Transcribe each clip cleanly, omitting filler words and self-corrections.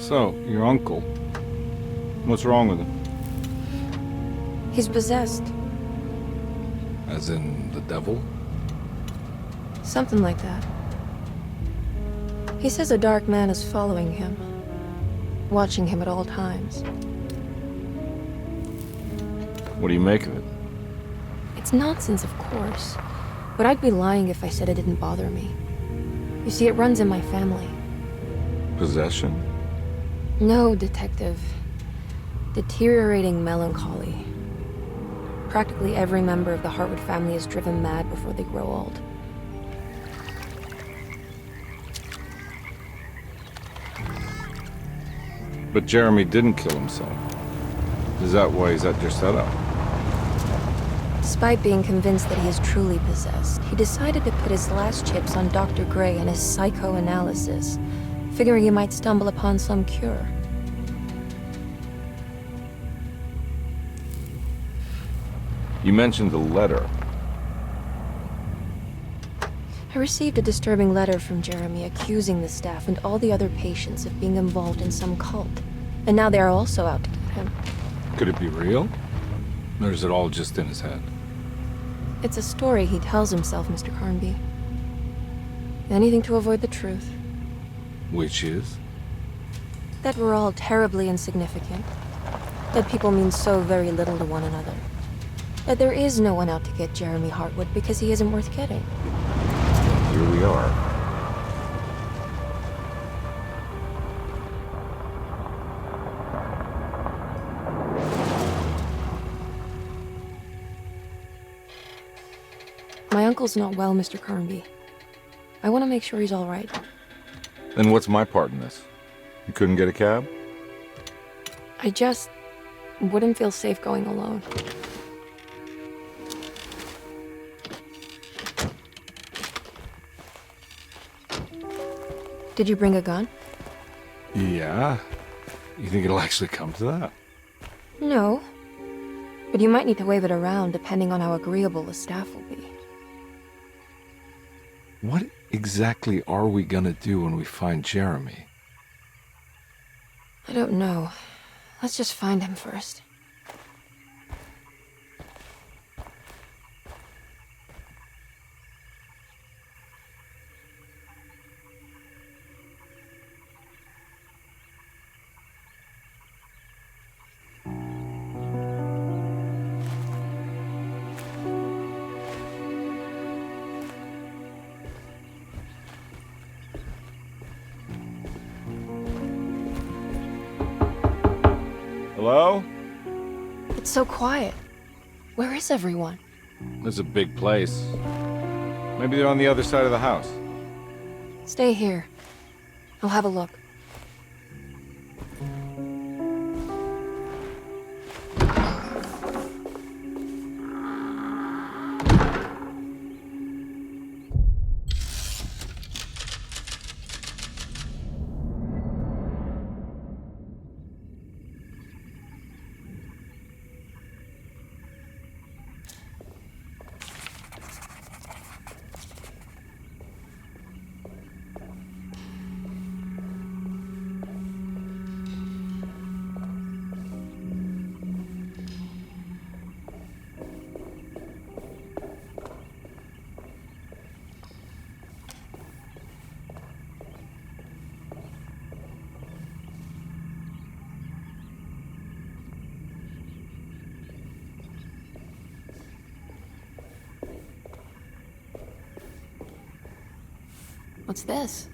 So, your uncle. What's wrong with him? He's possessed. As in the devil? Something like that. He says a dark man is following him, watching him at all times. What do you make of it? It's nonsense, of course, but I'd be lying if I said it didn't bother me. You see, it runs in my family. Possession? No, Detective. Deteriorating melancholy. Practically every member of the Hartwood family is driven mad before they grow old. But Jeremy didn't kill himself. Is that why he's at Derceto? Despite being convinced that he is truly possessed, he decided to put his last chips on Dr. Gray and his psychoanalysis, figuring he might stumble upon some cure. You mentioned the letter. I received a disturbing letter from Jeremy accusing the staff and all the other patients of being involved in some cult. And now they are also out to get him. Could it be real? Or is it all just in his head? It's a story he tells himself, Mr. Carnby. Anything to avoid the truth. Which is? That we're all terribly insignificant. That people mean so very little to one another. That there is no one out to get Jeremy Hartwood because he isn't worth getting. Here we are. My uncle's not well, Mr. Carnby. I want to make sure he's all right. Then what's my part in this? You couldn't get a cab? I just wouldn't feel safe going alone. Did you bring a gun? Yeah. You think it'll actually come to that? No. But you might need to wave it around depending on how agreeable the staff will be. What exactly are we gonna do when we find Jeremy? I don't know. Let's just find him first. Hello? It's so quiet. Where is everyone? This is a big place. Maybe they're on the other side of the house. Stay here. I'll have a look. What's this?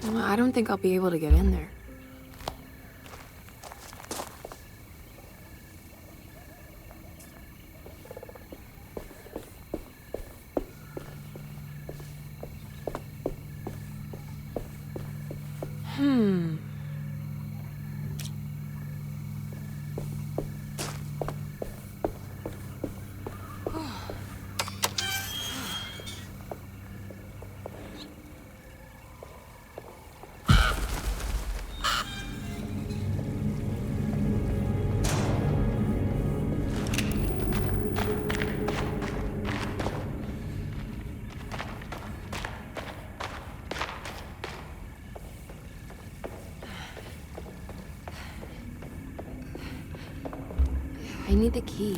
Well, I don't think I'll be able to get in there. I need the key.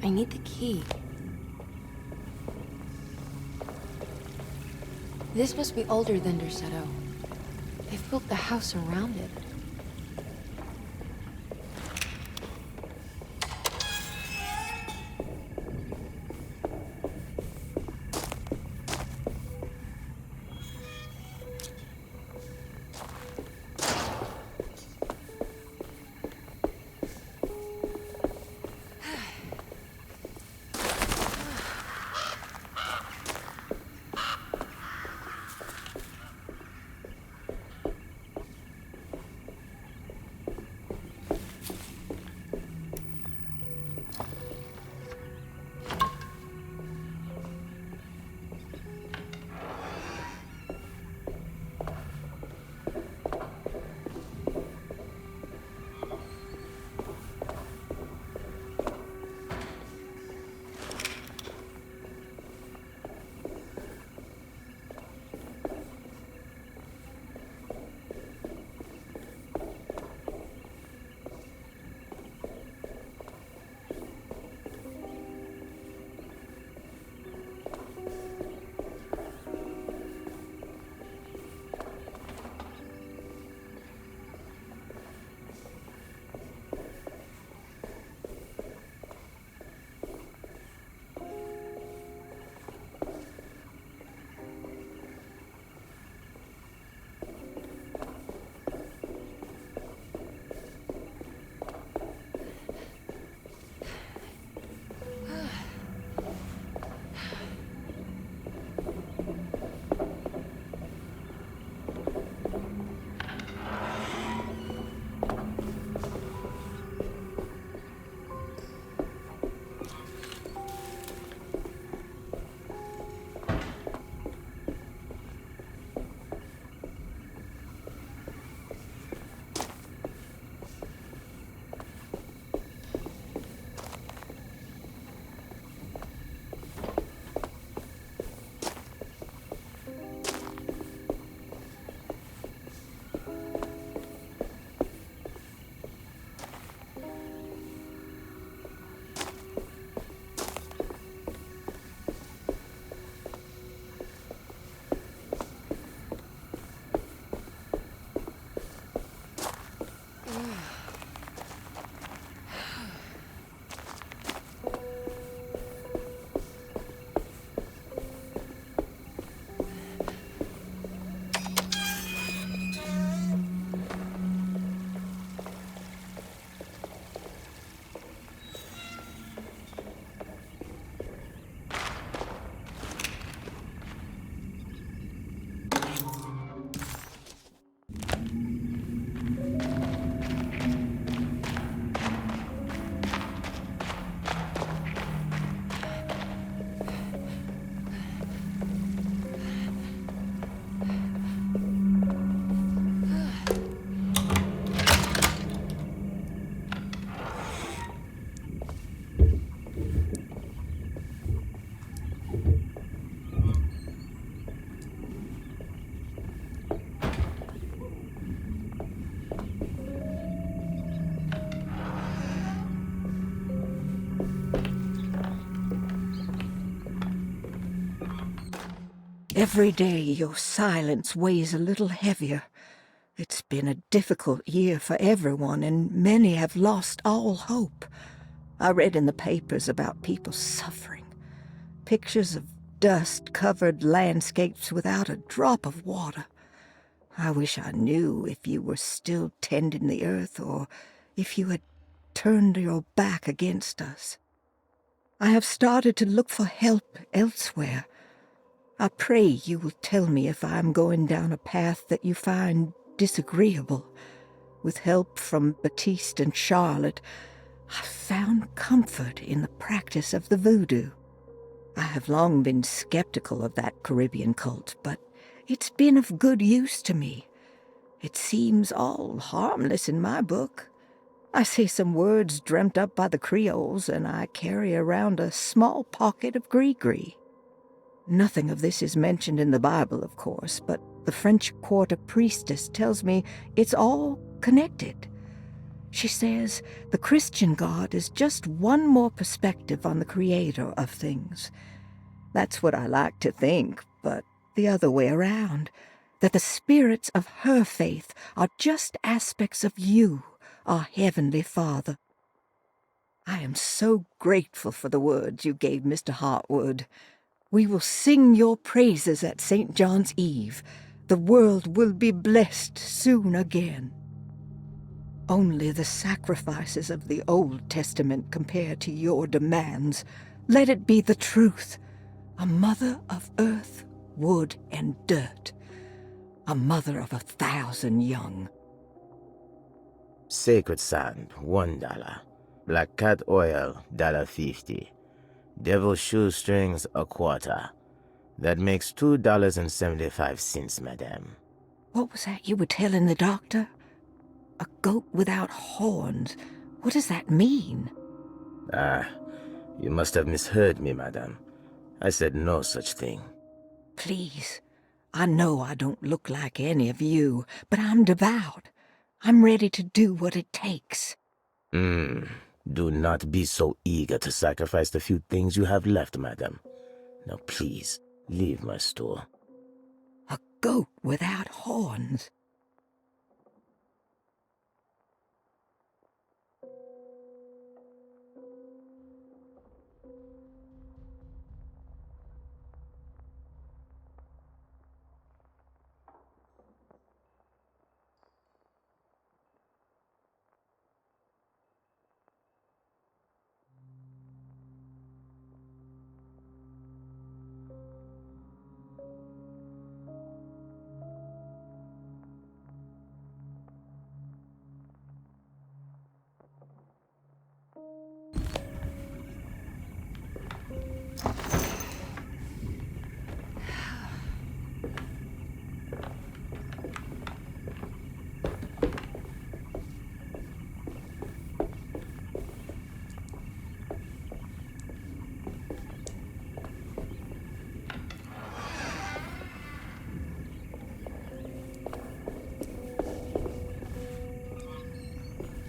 I need the key. This must be older than Derceto. They've built the house around it. Every day your silence weighs a little heavier. It's been a difficult year for everyone, and many have lost all hope. I read in the papers about people suffering. Pictures of dust-covered landscapes without a drop of water. I wish I knew if you were still tending the earth or if you had turned your back against us. I have started to look for help elsewhere. I pray you will tell me if I am going down a path that you find disagreeable. With help from Baptiste and Charlotte, I found comfort in the practice of the voodoo. I have long been skeptical of that Caribbean cult, but it's been of good use to me. It seems all harmless in my book. I say some words dreamt up by the Creoles, and I carry around a small pocket of gree-gree. Nothing of this is mentioned in the Bible, of course, but the French Quarter priestess tells me it's all connected. She says the Christian God is just one more perspective on the creator of things. That's what I like to think, but the other way around, that the spirits of her faith are just aspects of you, our Heavenly Father. I am so grateful for the words you gave Mr. Hartwood. We will sing your praises at St. John's Eve. The world will be blessed soon again. Only the sacrifices of the Old Testament compare to your demands. Let it be the truth. A mother of earth, wood, and dirt. A mother of 1,000 young. Sacred sand, $1. Black cat oil, $1.50. Devil shoestrings, a quarter. That makes $2.75, madame. What was that you were telling the doctor? A goat without horns. What does that mean? Ah, you must have misheard me, madame. I said no such thing. Please, I know I don't look like any of you, but I'm devout. I'm ready to do what it takes. Do not be so eager to sacrifice the few things you have left, madame. Now please, leave my store. A goat without horns.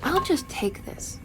I'll just take this.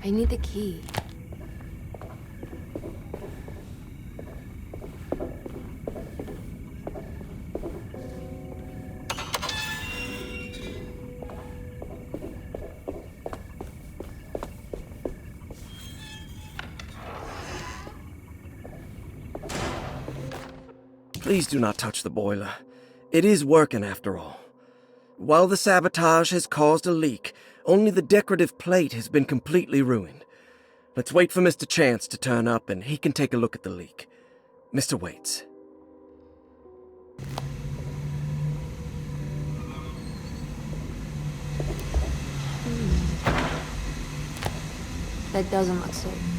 I need the key. Please do not touch the boiler. It is working after all. While the sabotage has caused a leak, only the decorative plate has been completely ruined. Let's wait for Mr. Chance to turn up and he can take a look at the leak. Mr. Waits. That doesn't look safe.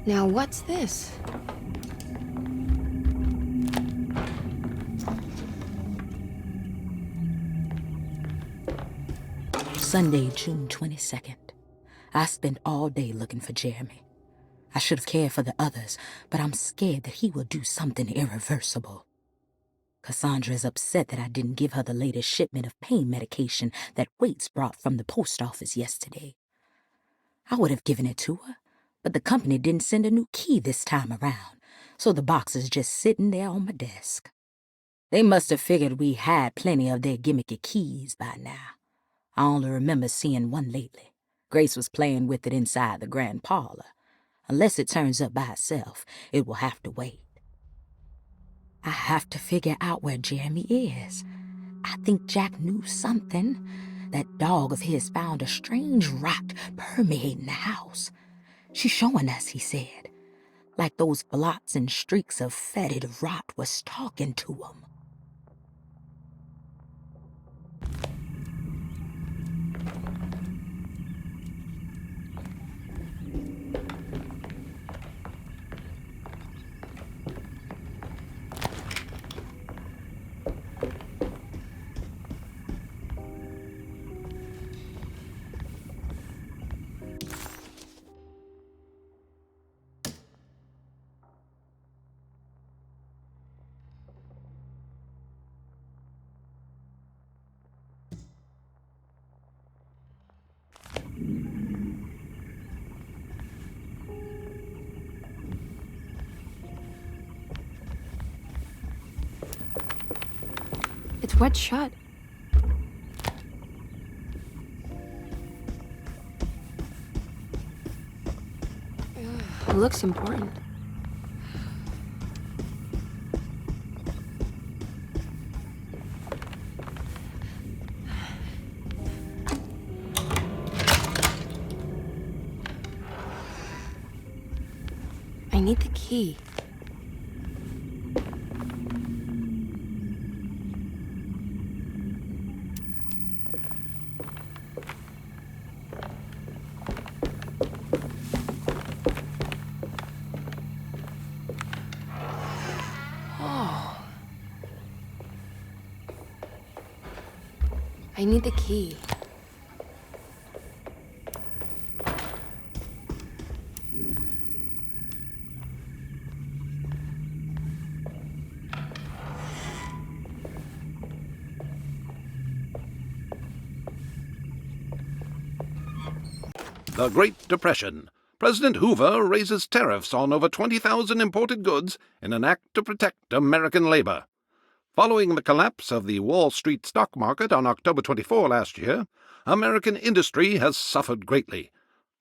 Now what's this? Sunday, June 22nd. I spent all day looking for Jeremy. I should have cared for the others, but I'm scared that he will do something irreversible. Cassandra is upset that I didn't give her the latest shipment of pain medication that Waits brought from the post office yesterday. I would have given it to her, but the company didn't send a new key this time around, so the box is just sitting there on my desk. They must have figured we had plenty of their gimmicky keys by now. I only remember seeing one lately. Grace was playing with it inside the grand parlor. Unless it turns up by itself, it will have to wait. I have to figure out where Jeremy is. I think Jack knew something. That dog of his found a strange rot permeating the house. She's showing us, he said. Like those blots and streaks of fetid rot was talking to him. It's wet shut. It looks important. I need the key. I need the key. The Great Depression. President Hoover raises tariffs on over 20,000 imported goods in an act to protect American labor. Following the collapse of the Wall Street stock market on October 24 last year, American industry has suffered greatly.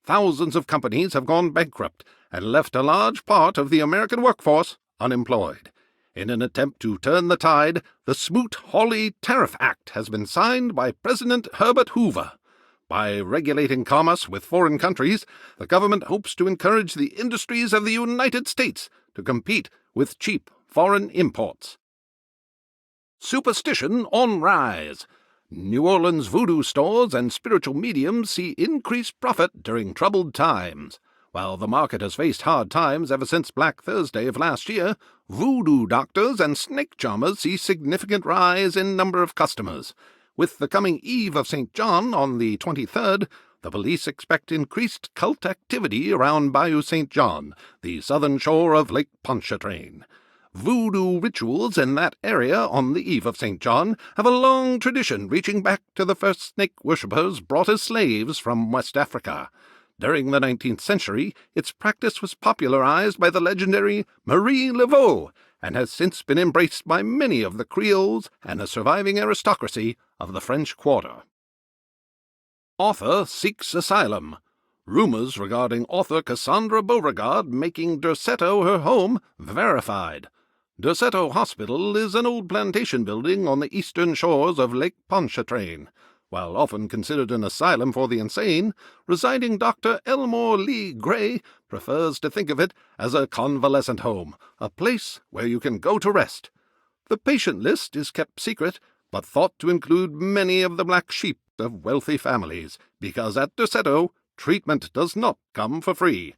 Thousands of companies have gone bankrupt and left a large part of the American workforce unemployed. In an attempt to turn the tide, the Smoot-Hawley Tariff Act has been signed by President Herbert Hoover. By regulating commerce with foreign countries, the government hopes to encourage the industries of the United States to compete with cheap foreign imports. Superstition on rise. New Orleans voodoo stores and spiritual mediums see increased profit during troubled times. While the market has faced hard times ever since Black Thursday of last year, voodoo doctors and snake charmers see significant rise in number of customers. With the coming Eve of St. John on the 23rd, the police expect increased cult activity around Bayou St. John, the southern shore of Lake Pontchartrain. Voodoo rituals in that area on the Eve of St. John have a long tradition reaching back to the first snake worshippers brought as slaves from West Africa. During the 19th century, its practice was popularized by the legendary Marie Laveau and has since been embraced by many of the Creoles and the surviving aristocracy of the French Quarter. Author seeks asylum. Rumors regarding author Cassandra Beauregard making Derceto her home verified. Derceto Hospital is an old plantation building on the eastern shores of Lake Pontchartrain. While often considered an asylum for the insane, residing Dr. Elmore Lee Gray prefers to think of it as a convalescent home, a place where you can go to rest. The patient list is kept secret, but thought to include many of the black sheep of wealthy families, because at Derceto, treatment does not come for free.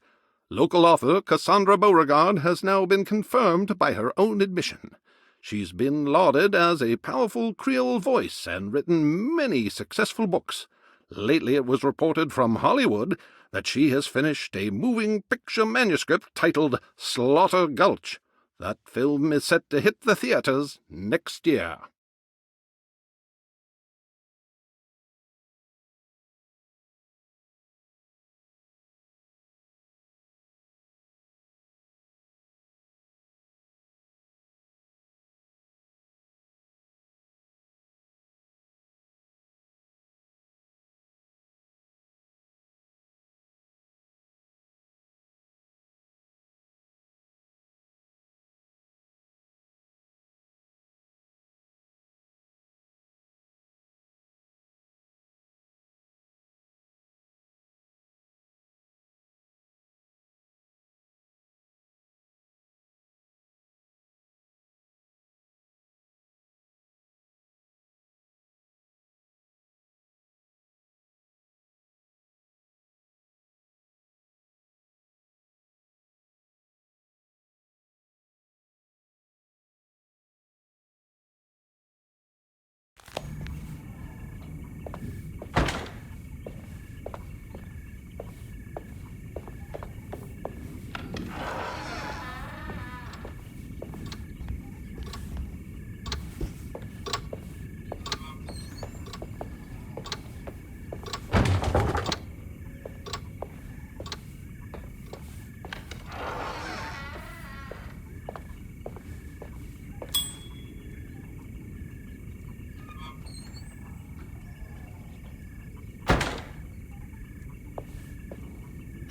Local author Cassandra Beauregard has now been confirmed by her own admission. She's been lauded as a powerful Creole voice and written many successful books. Lately it was reported from Hollywood that she has finished a moving picture manuscript titled Slaughter Gulch. That film is set to hit the theaters next year.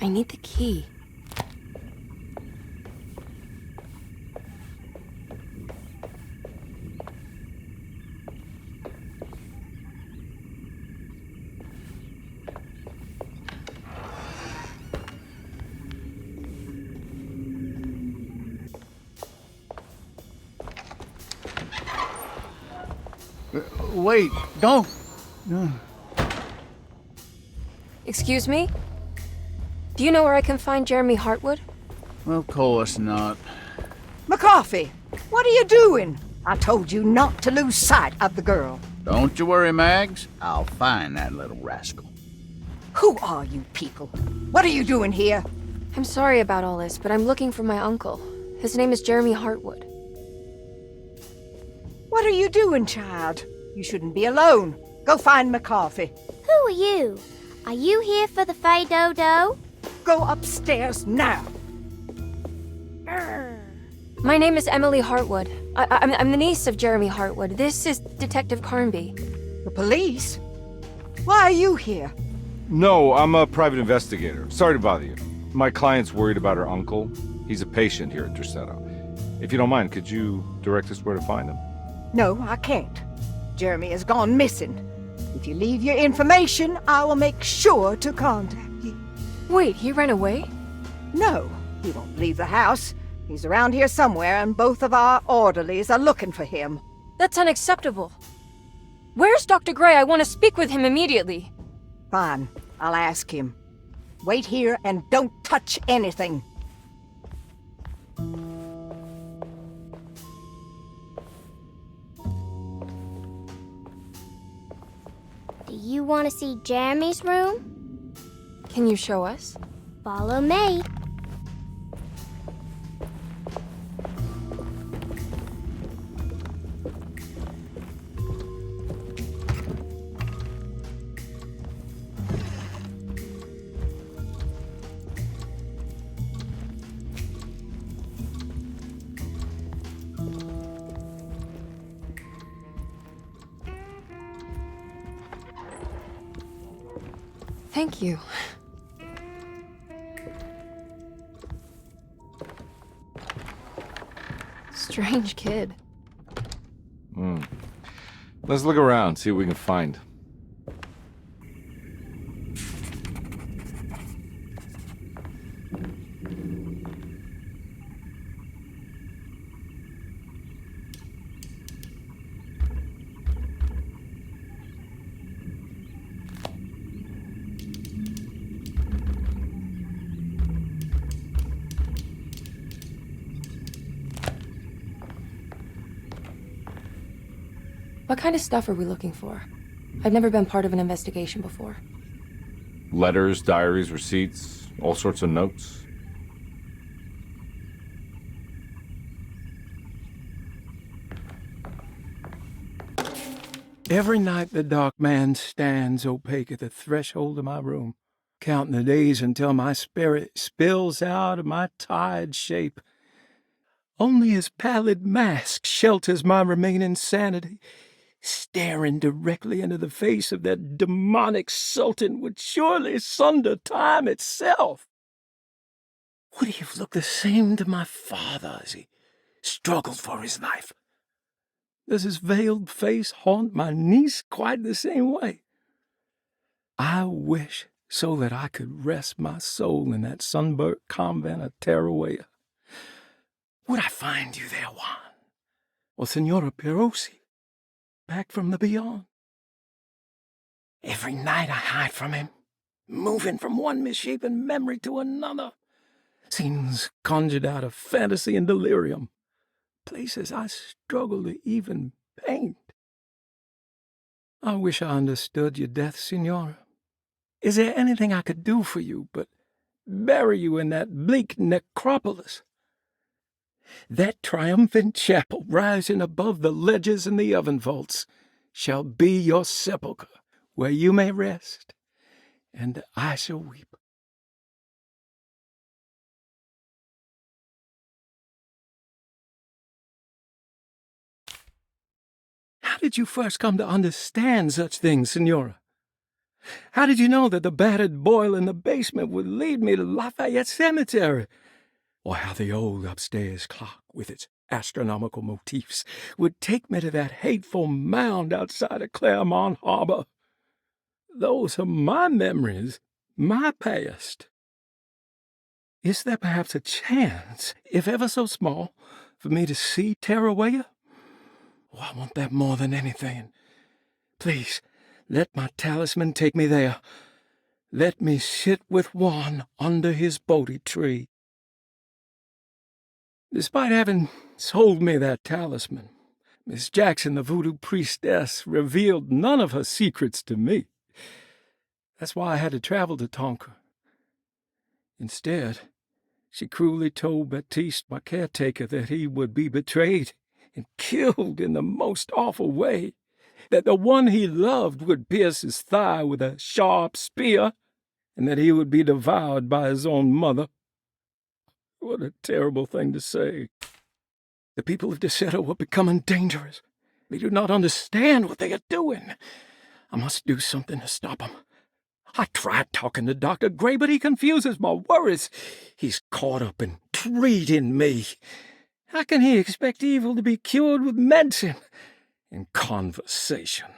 I need the key. Wait, don't. Excuse me? Do you know where I can find Jeremy Hartwood? Of course not. McCarthy, what are you doing? I told you not to lose sight of the girl. Don't you worry, Mags. I'll find that little rascal. Who are you people? What are you doing here? I'm sorry about all this, but I'm looking for my uncle. His name is Jeremy Hartwood. What are you doing, child? You shouldn't be alone. Go find McCarthy. Who are you? Are you here for the Fay Dodo? Go upstairs now. My name is Emily Hartwood. I'm the niece of Jeremy Hartwood. This is Detective Carnby. The police? Why are you here? No, I'm a private investigator. Sorry to bother you. My client's worried about her uncle. He's a patient here at Derceto. If you don't mind, could you direct us where to find him? No, I can't. Jeremy has gone missing. If you leave your information, I will make sure to contact you. Wait, he ran away? No, he won't leave the house. He's around here somewhere, and both of our orderlies are looking for him. That's unacceptable. Where's Dr. Gray? I want to speak with him immediately. Fine, I'll ask him. Wait here and don't touch anything. Do you want to see Jeremy's room? Can you show us? Follow me. Thank you. Strange kid. Let's look around, see what we can find. What kind of stuff are we looking for? I've never been part of an investigation before. Letters, diaries, receipts, all sorts of notes. Every night the dark man stands opaque at the threshold of my room, counting the days until my spirit spills out of my tired shape. Only his pallid mask shelters my remaining sanity. Staring directly into the face of that demonic sultan would surely sunder time itself. Would he have looked the same to my father as he struggled for his life? Does his veiled face haunt my niece quite the same way? I wish so that I could rest my soul in that sunburnt convent of Tarawea. Would I find you there, Juan? Or Senora Perosi, back from the beyond? Every night I hide from him, moving from one misshapen memory to another. Scenes conjured out of fantasy and delirium. Places I struggle to even paint. I wish I understood your death, Senora. Is there anything I could do for you but bury you in that bleak necropolis? That triumphant chapel rising above the ledges and the oven vaults shall be your sepulchre, where you may rest, and I shall weep. How did you first come to understand such things, Senora? How did you know that the battered boiler in the basement would lead me to Lafayette Cemetery? Or how the old upstairs clock, with its astronomical motifs, would take me to that hateful mound outside of Claremont Harbor? Those are my memories, my past. Is there perhaps a chance, if ever so small, for me to see Tarawea? Oh, I want that more than anything. Please, let my talisman take me there. Let me sit with Juan under his Bodhi tree. Despite having sold me that talisman, Miss Jackson, the voodoo priestess, revealed none of her secrets to me. That's why I had to travel to Tonka. Instead, she cruelly told Baptiste, my caretaker, that he would be betrayed and killed in the most awful way, that the one he loved would pierce his thigh with a sharp spear, and that he would be devoured by his own mother. What a terrible thing to say. The people of Derceto are becoming dangerous. They do not understand what they are doing. I must do something to stop him. I tried talking to Dr. Gray, but he confuses my worries. He's caught up in treating me. How can he expect evil to be cured with medicine and conversation?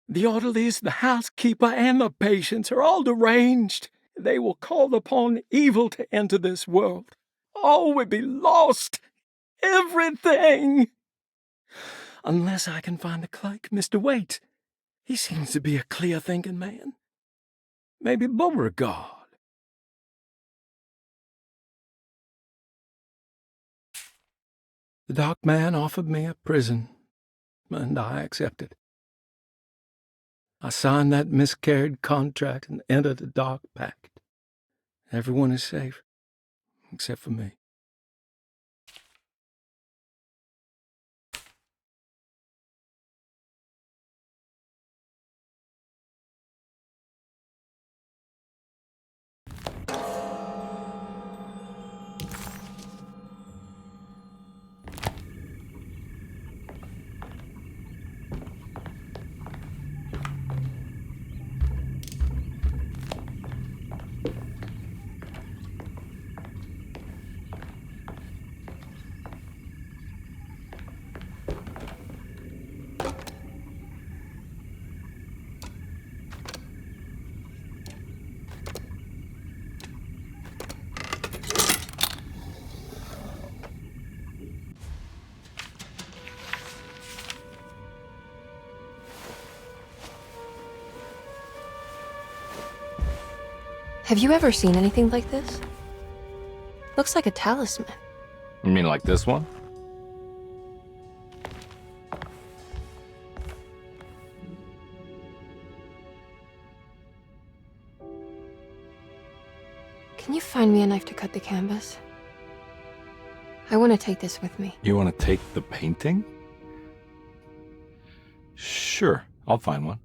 The orderlies, the housekeeper, and the patients are all deranged. They will call upon evil to enter this world. All will be lost. Everything. Unless I can find the clerk, Mr. Waite. He seems to be a clear-thinking man. Maybe Beauregard. The dark man offered me a prison, and I accepted. I signed that miscarried contract and entered the dark pact. Everyone is safe, except for me. Have you ever seen anything like this? Looks like a talisman. You mean like this one? Can you find me a knife to cut the canvas? I want to take this with me. You want to take the painting? Sure, I'll find one.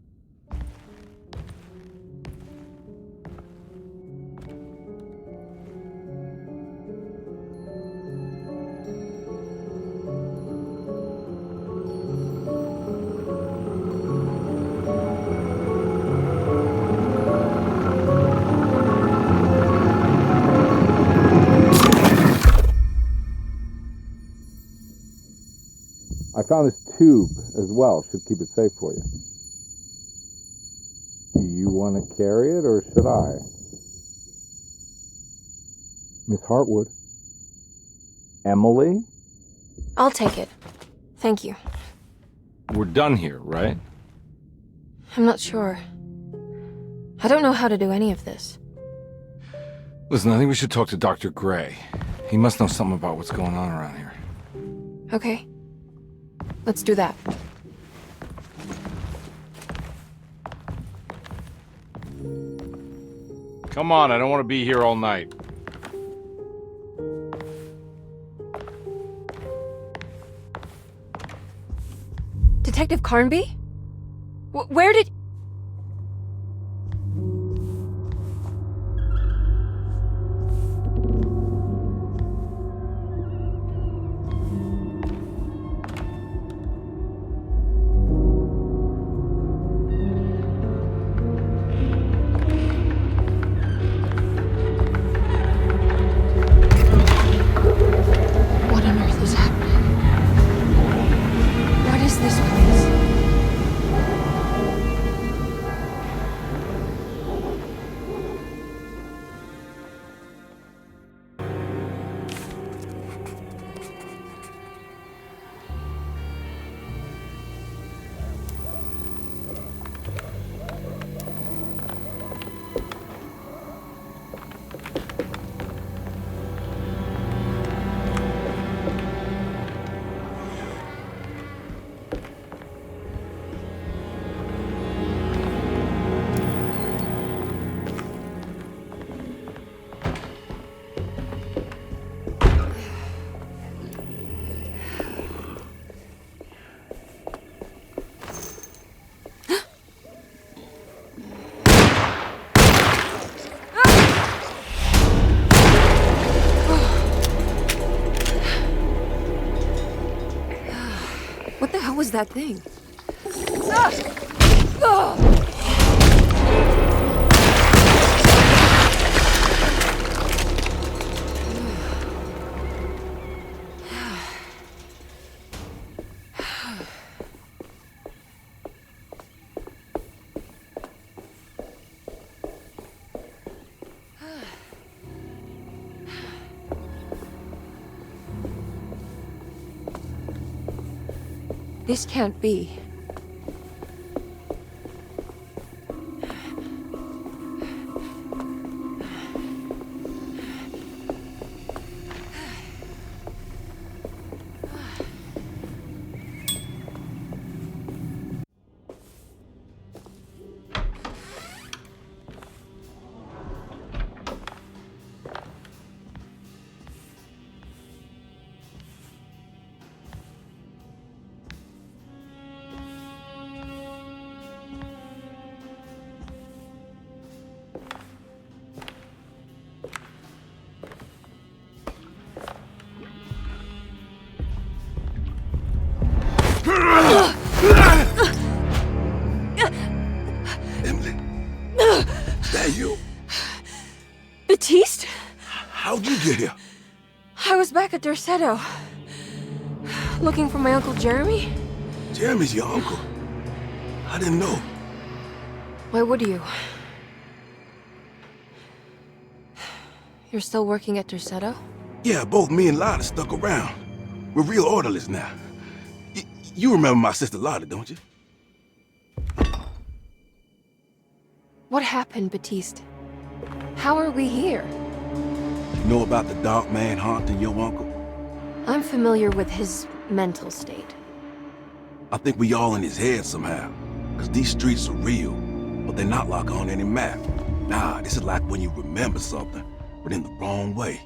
I found this tube as well. Should keep it safe for you. Do you want to carry it, or should I? Miss Hartwood? Emily? I'll take it. Thank you. We're done here, right? I'm not sure. I don't know how to do any of this. Listen, I think we should talk to Dr. Gray. He must know something about what's going on around here. Okay. Let's do that. Come on, I don't want to be here all night. Detective Carnby? Where did... What on earth is happening? What is this place? What the hell was that thing? This can't be. Emily, is that you? Baptiste? How'd you get here? I was back at Derceto. Looking for my Uncle Jeremy? Jeremy's your uncle. I didn't know. Why would you? You're still working at Derceto? Yeah, both me and Lotta stuck around. We're real orderlies now. You remember my sister Lotta, don't you? What happened, Baptiste? How are we here? You know about the dark man haunting your uncle? I'm familiar with his mental state. I think we all in his head somehow. Cause these streets are real, but they're not like on any map. Nah, this is like when you remember something, but in the wrong way.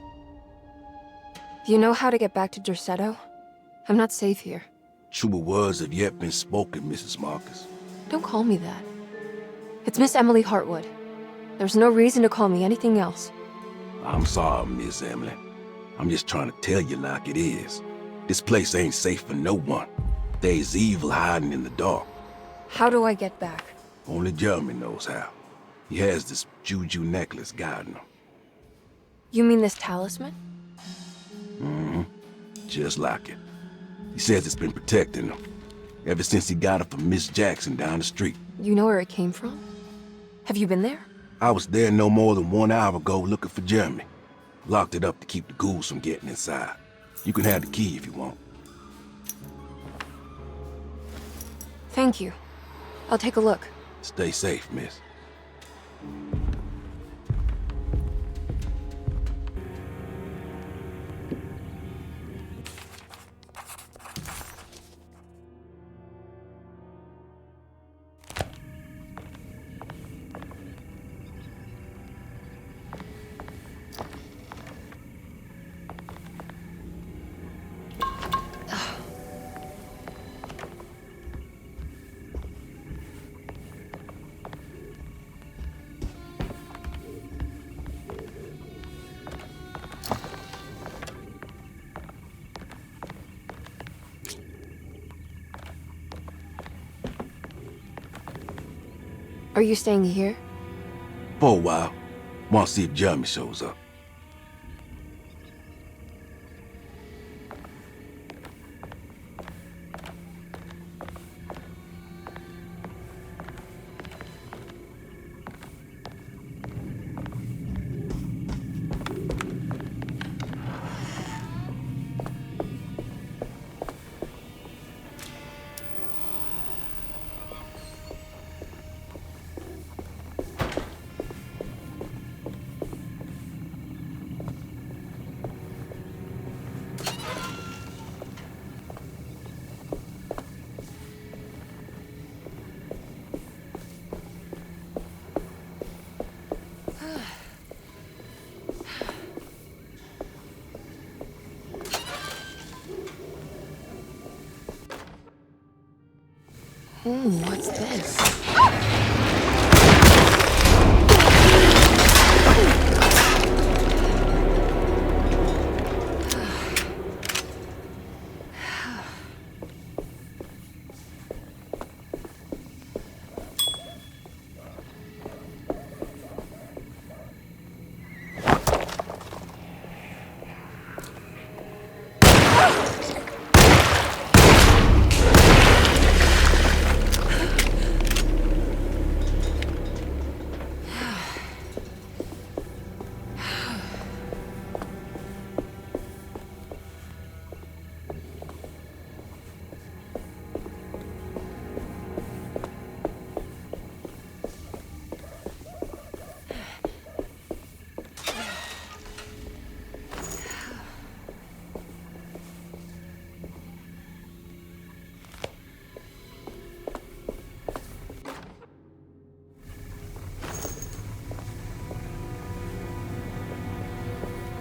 Do you know how to get back to Derceto? I'm not safe here. Truer words have yet been spoken, Mrs. Marcus. Don't call me that. It's Miss Emily Hartwood. There's no reason to call me anything else. I'm sorry, Miss Emily. I'm just trying to tell you like it is. This place ain't safe for no one. There's evil hiding in the dark. How do I get back? Only Jeremy knows how. He has this juju necklace guiding him. You mean this talisman? Mm-hmm. Just like it. He says it's been protecting him ever since he got it from Miss Jackson down the street. You know where it came from? Have you been there? I was there no more than 1 hour ago looking for Jeremy. Locked it up to keep the ghouls from getting inside. You can have the key if you want. Thank you. I'll take a look. Stay safe, miss. Are you staying here? For a while. Want to see if Jeremy shows up. What's this?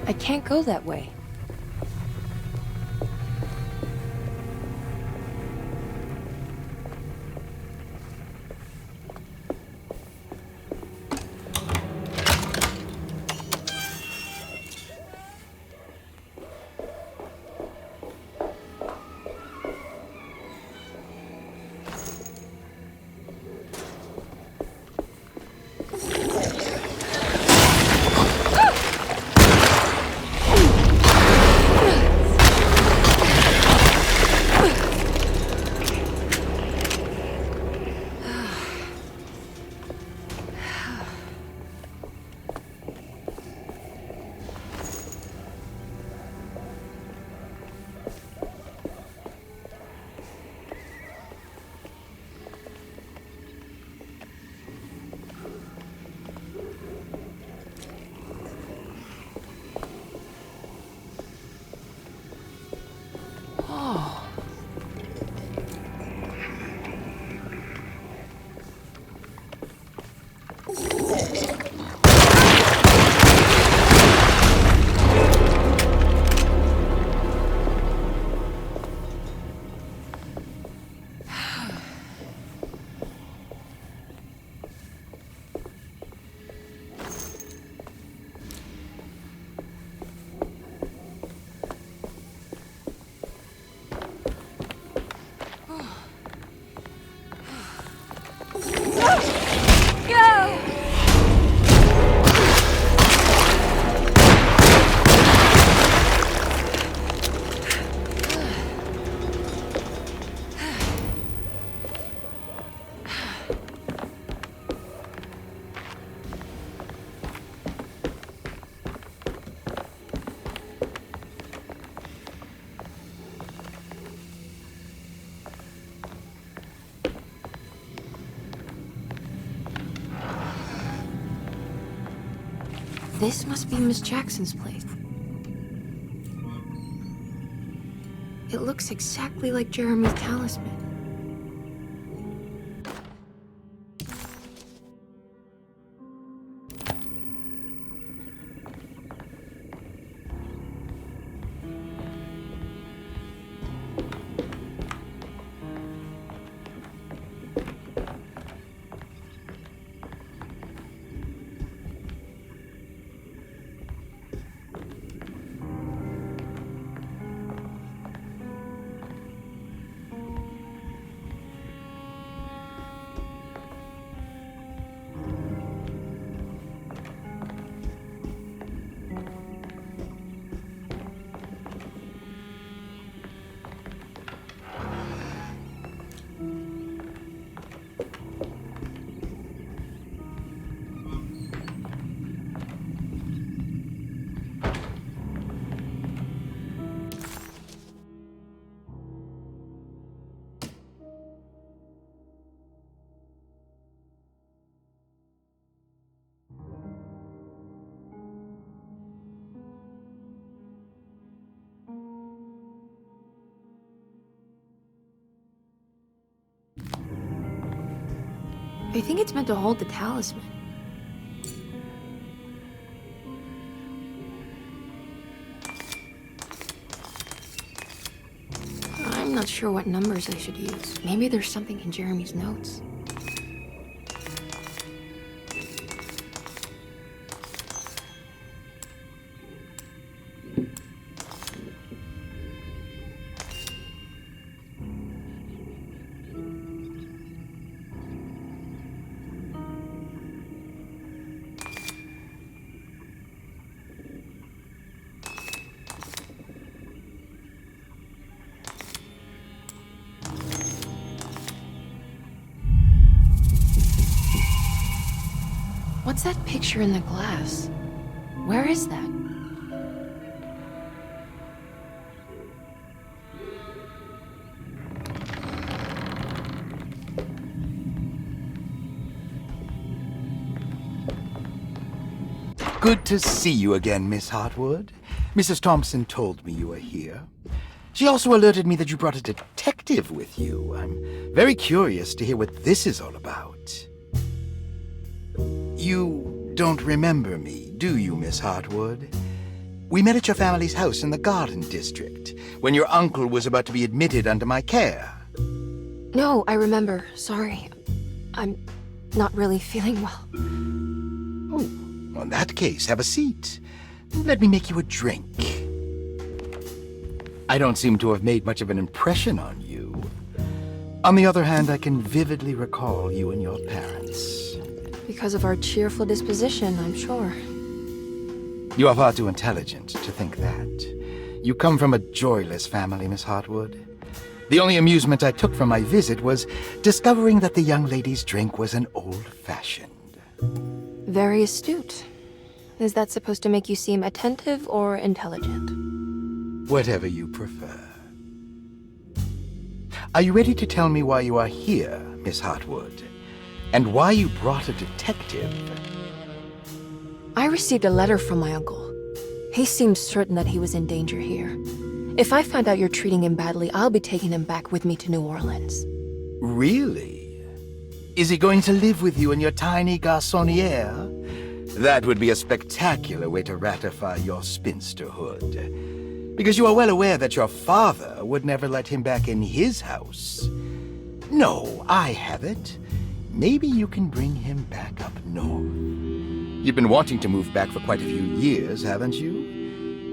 I can't go that way. This must be Miss Jackson's place. It looks exactly like Jeremy's talisman. I think it's meant to hold the talisman. I'm not sure what numbers I should use. Maybe there's something in Jeremy's notes. What's that picture in the glass? Where is that? Good to see you again, Miss Hartwood. Mrs. Thompson told me you were here. She also alerted me that you brought a detective with you. I'm very curious to hear what this is all about. You don't remember me, do you, Miss Hartwood? We met at your family's house in the Garden District, when your uncle was about to be admitted under my care. No, I remember. Sorry. I'm not really feeling well. Oh, in that case, have a seat. Let me make you a drink. I don't seem to have made much of an impression on you. On the other hand, I can vividly recall you and your parents. Because of our cheerful disposition, I'm sure. You are far too intelligent to think that. You come from a joyless family, Miss Hartwood. The only amusement I took from my visit was discovering that the young lady's drink was an old-fashioned. Very astute. Is that supposed to make you seem attentive or intelligent? Whatever you prefer. Are you ready to tell me why you are here, Miss Hartwood? And why you brought a detective? I received a letter from my uncle. He seemed certain that he was in danger here. If I find out you're treating him badly, I'll be taking him back with me to New Orleans. Really? Is he going to live with you in your tiny garçonniere? That would be a spectacular way to ratify your spinsterhood. Because you are well aware that your father would never let him back in his house. No, I have it. Maybe you can bring him back up north. You've been wanting to move back for quite a few years, haven't you?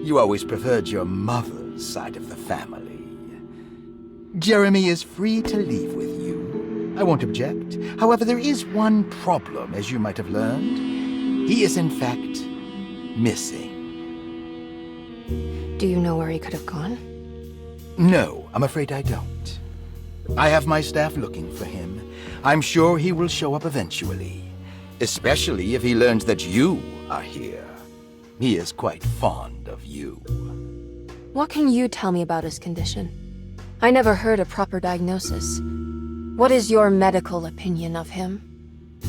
You always preferred your mother's side of the family. Jeremy is free to leave with you. I won't object. However, there is one problem, as you might have learned. He is, in fact, missing. Do you know where he could have gone? No, I'm afraid I don't. I have my staff looking for him. I'm sure he will show up eventually. Especially if he learns that you are here. He is quite fond of you. What can you tell me about his condition? I never heard a proper diagnosis. What is your medical opinion of him?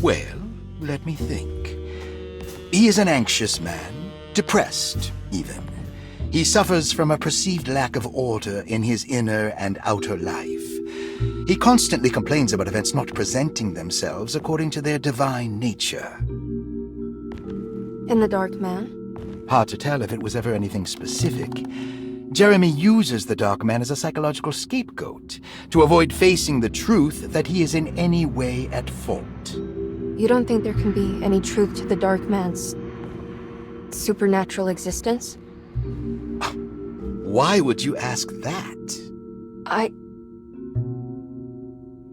Well, let me think. He is an anxious man, depressed, even. He suffers from a perceived lack of order in his inner and outer life. He constantly complains about events not presenting themselves according to their divine nature. And the Dark Man? Hard to tell if it was ever anything specific. Jeremy uses the Dark Man as a psychological scapegoat to avoid facing the truth that he is in any way at fault. You don't think there can be any truth to the Dark Man's supernatural existence? Why would you ask that?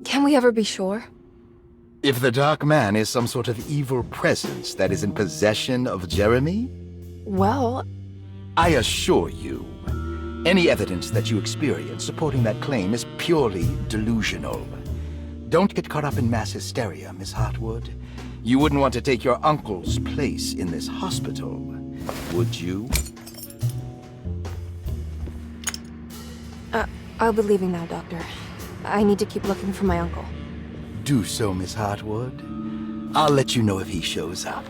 Can we ever be sure? If the Dark Man is some sort of evil presence that is in possession of Jeremy? Well, I assure you, any evidence that you experience supporting that claim is purely delusional. Don't get caught up in mass hysteria, Miss Hartwood. You wouldn't want to take your uncle's place in this hospital, would you? I'll be leaving now, Doctor. I need to keep looking for my uncle. Do so, Miss Hartwood. I'll let you know if he shows up.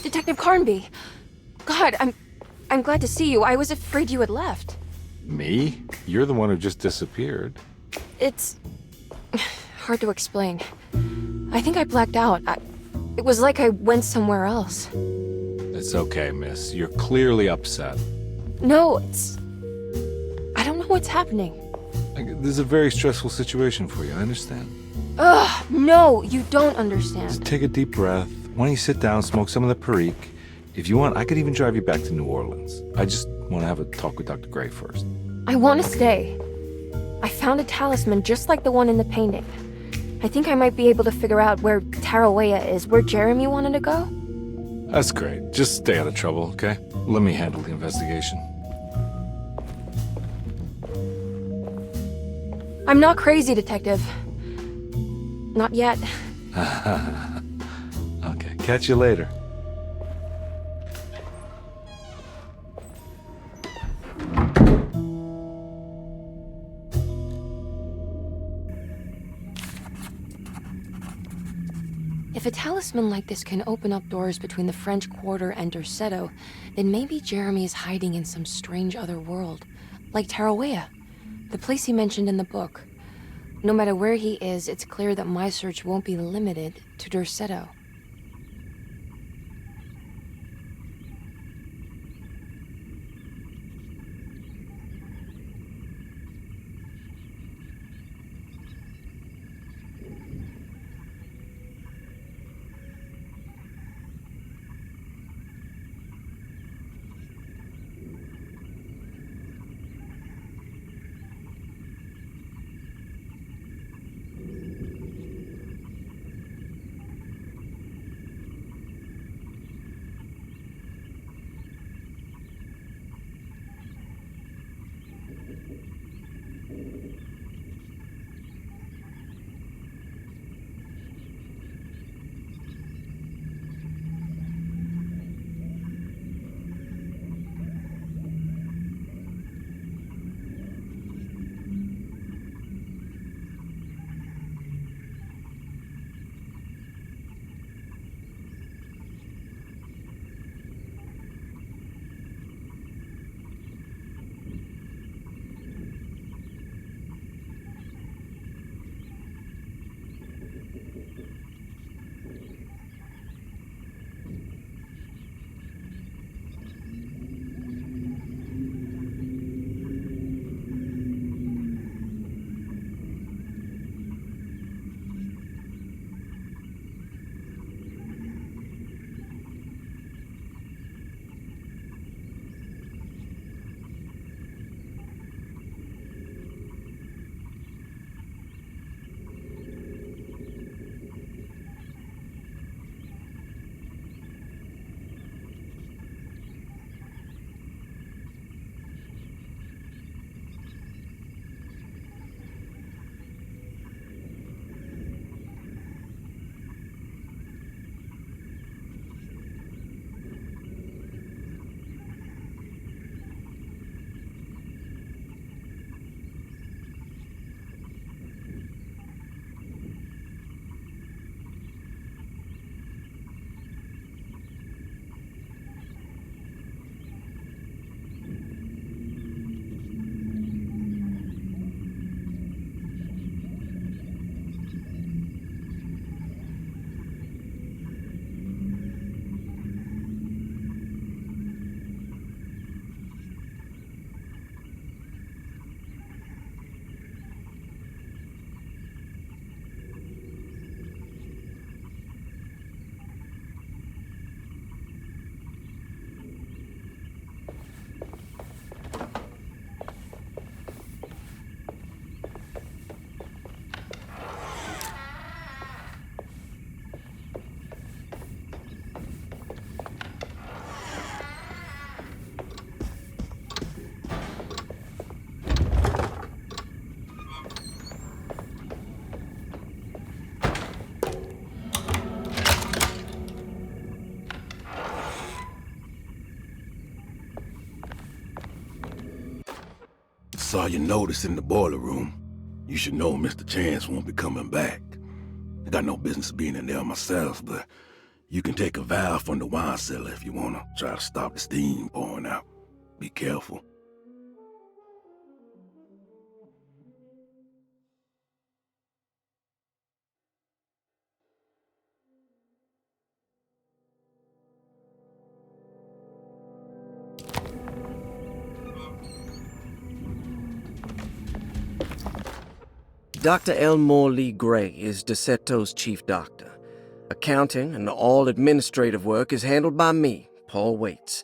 Detective Carnby! God, I'm glad to see you. I was afraid you had left. Me? You're the one who just disappeared. It's hard to explain. I think I blacked out. It was like I went somewhere else. It's okay, miss. You're clearly upset. No, I don't know what's happening. This is a very stressful situation for you, I understand. Ugh, no, you don't understand. Just take a deep breath. Why don't you sit down, smoke some of the Perique? If you want, I could even drive you back to New Orleans. I just want to have a talk with Dr. Gray first. I want to stay. I found a talisman just like the one in the painting. I think I might be able to figure out where Tarawea is, where Jeremy wanted to go. That's great. Just stay out of trouble, okay? Let me handle the investigation. I'm not crazy, Detective. Not yet. Okay, catch you later. If a talisman like this can open up doors between the French Quarter and Derceto, then maybe Jeremy is hiding in some strange other world, like Tarawea, the place he mentioned in the book. No matter where he is, it's clear that my search won't be limited to Derceto. Saw your notice in the boiler room. You should know Mr. Chance won't be coming back. I got no business being in there myself, but you can take a valve from the wine cellar if you want to try to stop the steam pouring out. Be careful. Dr. Elmore Lee Gray is Derceto's chief doctor. Accounting and all administrative work is handled by me, Paul Waits.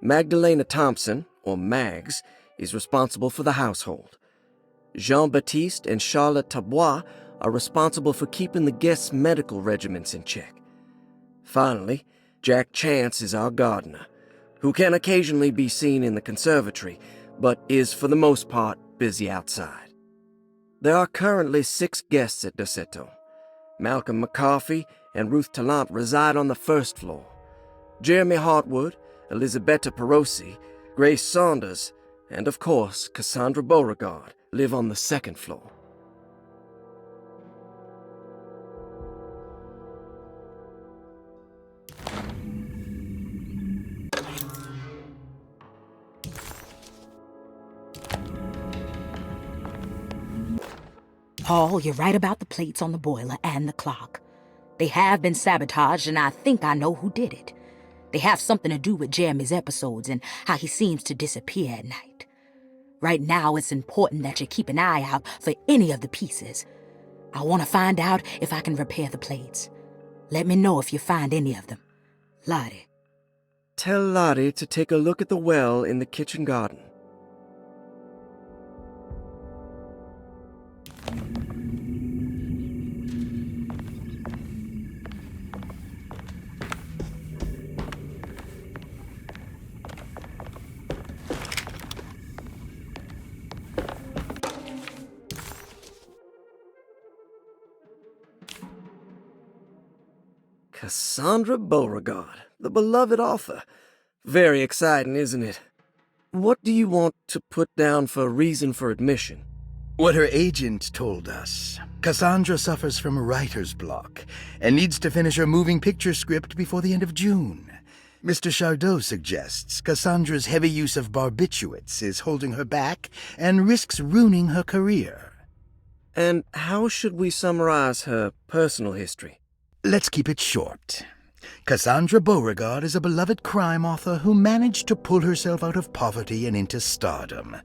Magdalena Thompson, or Mags, is responsible for the household. Jean-Baptiste and Charlotte Tabois are responsible for keeping the guests' medical regimens in check. Finally, Jack Chance is our gardener, who can occasionally be seen in the conservatory, but is for the most part busy outside. There are currently 6 guests at Derceto. Malcolm McCarthy and Ruth Tallant reside on the first floor. Jeremy Hartwood, Elisabetta Perosi, Grace Saunders, and of course Cassandra Beauregard live on the second floor. Paul, you're right about the plates on the boiler and the clock. They have been sabotaged, and I think I know who did it. They have something to do with Jeremy's episodes and how he seems to disappear at night. Right now, it's important that you keep an eye out for any of the pieces. I want to find out if I can repair the plates. Let me know if you find any of them. Lottie. Tell Lottie to take a look at the well in the kitchen garden. Cassandra Beauregard, the beloved author. Very exciting, isn't it? What do you want to put down for reason for admission? What her agent told us. Cassandra suffers from writer's block and needs to finish her moving picture script before the end of June. Mr. Chardot suggests Cassandra's heavy use of barbiturates is holding her back and risks ruining her career. And how should we summarize her personal history? Let's keep it short. Cassandra Beauregard is a beloved crime author who managed to pull herself out of poverty and into stardom.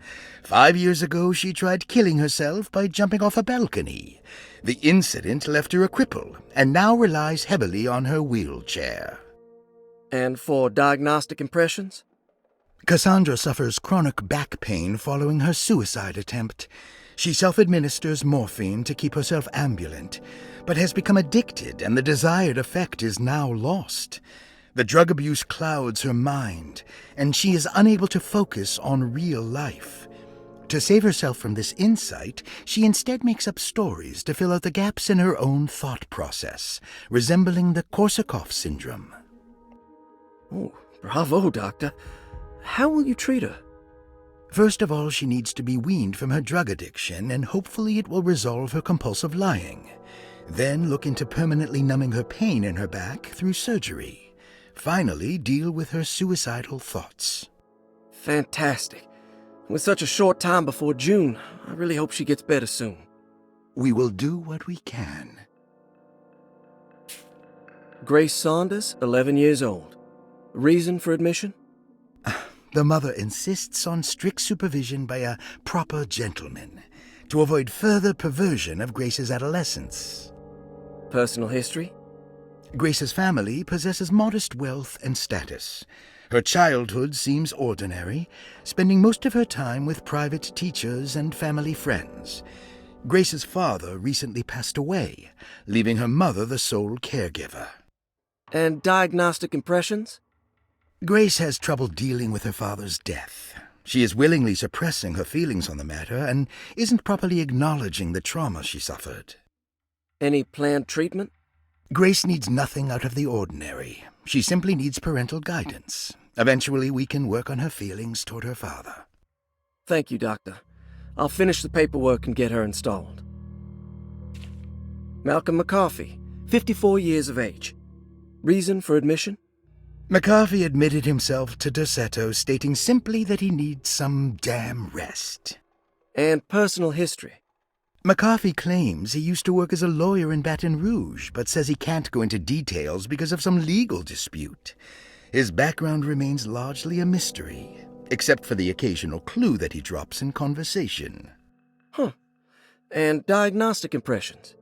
5 years ago, she tried killing herself by jumping off a balcony. The incident left her a cripple, and now relies heavily on her wheelchair. And for diagnostic impressions? Cassandra suffers chronic back pain following her suicide attempt. She self-administers morphine to keep herself ambulant, but has become addicted, and the desired effect is now lost. The drug abuse clouds her mind, and she is unable to focus on real life. To save herself from this insight, she instead makes up stories to fill out the gaps in her own thought process, resembling the Korsakoff syndrome. Oh, bravo, Doctor. How will you treat her? First of all, she needs to be weaned from her drug addiction, and hopefully it will resolve her compulsive lying. Then look into permanently numbing her pain in her back through surgery. Finally, deal with her suicidal thoughts. Fantastic. With such a short time before June, I really hope she gets better soon. We will do what we can. Grace Saunders, 11 years old. Reason for admission? The mother insists on strict supervision by a proper gentleman to avoid further perversion of Grace's adolescence. Personal history? Grace's family possesses modest wealth and status. Her childhood seems ordinary, spending most of her time with private teachers and family friends. Grace's father recently passed away, leaving her mother the sole caregiver. And diagnostic impressions? Grace has trouble dealing with her father's death. She is willingly suppressing her feelings on the matter and isn't properly acknowledging the trauma she suffered. Any planned treatment? Grace needs nothing out of the ordinary. She simply needs parental guidance. Eventually, we can work on her feelings toward her father. Thank you, Doctor. I'll finish the paperwork and get her installed. Malcolm McCarthy, 54 years of age. Reason for admission? McCarthy admitted himself to Derceto, stating simply that he needs some damn rest. And personal history? McCarthy claims he used to work as a lawyer in Baton Rouge, but says he can't go into details because of some legal dispute. His background remains largely a mystery, except for the occasional clue that he drops in conversation. Huh. And diagnostic impressions?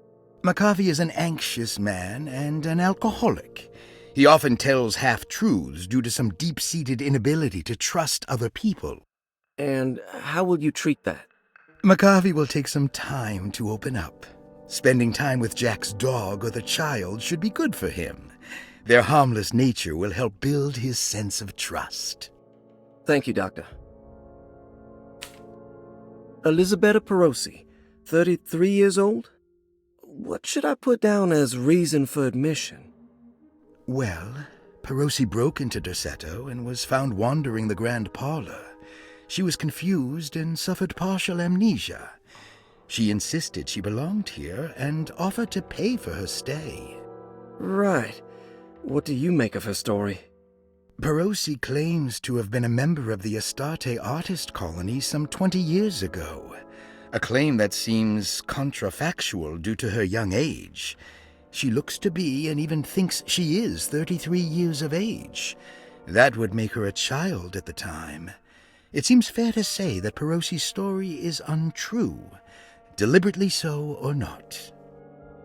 McCarthy is an anxious man and an alcoholic. He often tells half-truths due to some deep-seated inability to trust other people. And how will you treat that? McCarthy will take some time to open up. Spending time with Jack's dog or the child should be good for him. Their harmless nature will help build his sense of trust. Thank you, Doctor. Elisabetta Perosi, 33 years old? What should I put down as reason for admission? Well, Perosi broke into Derceto and was found wandering the grand parlor. She was confused and suffered partial amnesia. She insisted she belonged here and offered to pay for her stay. Right. What do you make of her story? Perosi claims to have been a member of the Astarte artist colony some 20 years ago. A claim that seems contrafactual due to her young age. She looks to be and even thinks she is 33 years of age. That would make her a child at the time. It seems fair to say that Perosi's story is untrue, deliberately so or not.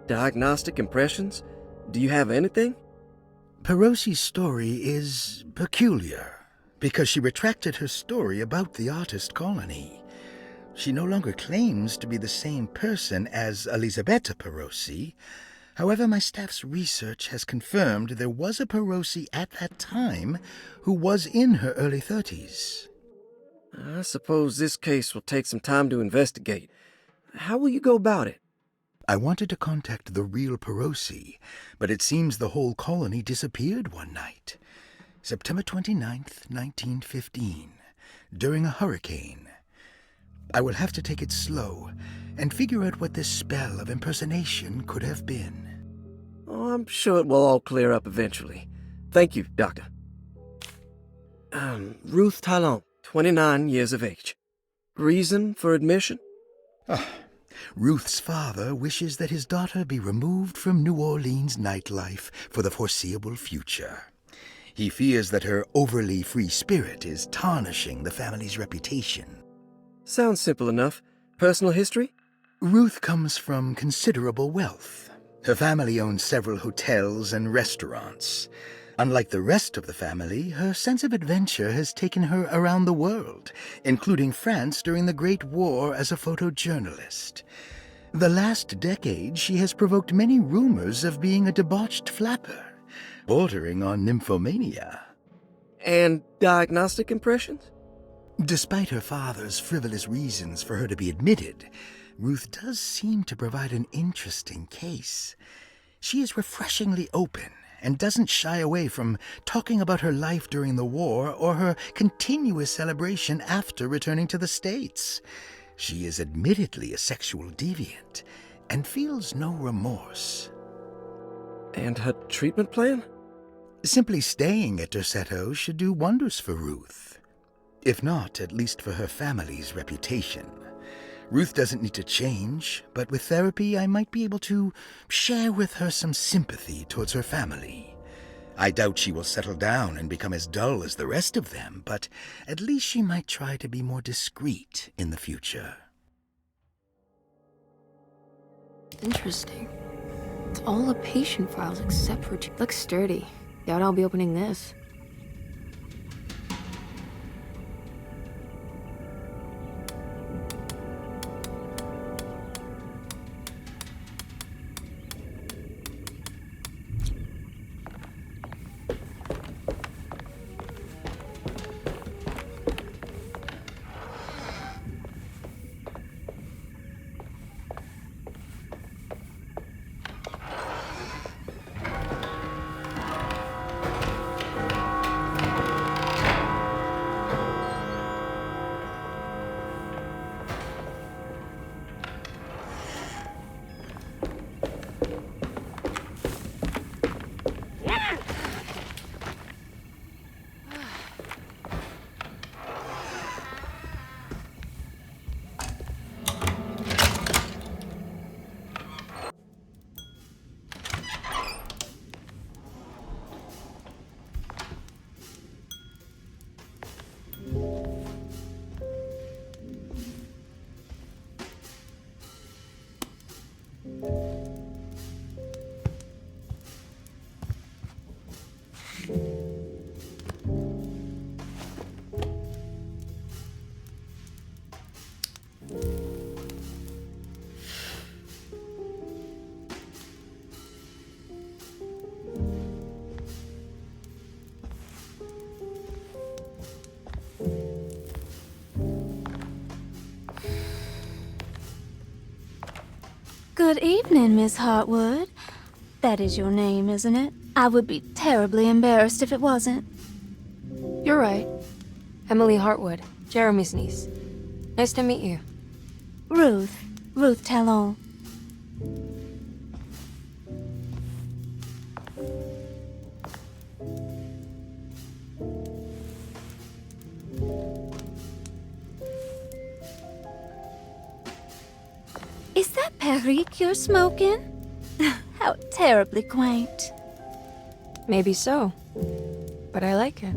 Diagnostic impressions? Do you have anything? Perosi's story is peculiar because she retracted her story about the artist colony. She no longer claims to be the same person as Elisabetta Perosi. However, my staff's research has confirmed there was a Perosi at that time who was in her early 30s. I suppose this case will take some time to investigate. How will you go about it? I wanted to contact the real Perosi, but it seems the whole colony disappeared one night. September 29th, 1915, during a hurricane. I will have to take it slow and figure out what this spell of impersonation could have been. Oh, I'm sure it will all clear up eventually. Thank you, Doctor. Ruth Talon, 29 years of age. Reason for admission? Ruth's father wishes that his daughter be removed from New Orleans nightlife for the foreseeable future. He fears that her overly free spirit is tarnishing the family's reputation. Sounds simple enough. Personal history? Ruth comes from considerable wealth. Her family owns several hotels and restaurants. Unlike the rest of the family, her sense of adventure has taken her around the world, including France during the Great War as a photojournalist. The last decade, she has provoked many rumors of being a debauched flapper, bordering on nymphomania. And diagnostic impressions? Despite her father's frivolous reasons for her to be admitted, Ruth does seem to provide an interesting case. She is refreshingly open and doesn't shy away from talking about her life during the war or her continuous celebration after returning to the States. She is admittedly a sexual deviant and feels no remorse. And her treatment plan? Simply staying at Derceto should do wonders for Ruth. If not, at least for her family's reputation. Ruth doesn't need to change, but with therapy I might be able to share with her some sympathy towards her family. I doubt she will settle down and become as dull as the rest of them, but at least she might try to be more discreet in the future. Interesting. It's all the patient files except for... Looks sturdy. Doubt I'll be opening this. Good evening, Miss Hartwood. That is your name, isn't it? I would be terribly embarrassed if it wasn't. You're right. Emily Hartwood, Jeremy's niece. Nice to meet you. Ruth Talon. Is that Perique you're smoking? How terribly quaint. Maybe so, but I like it.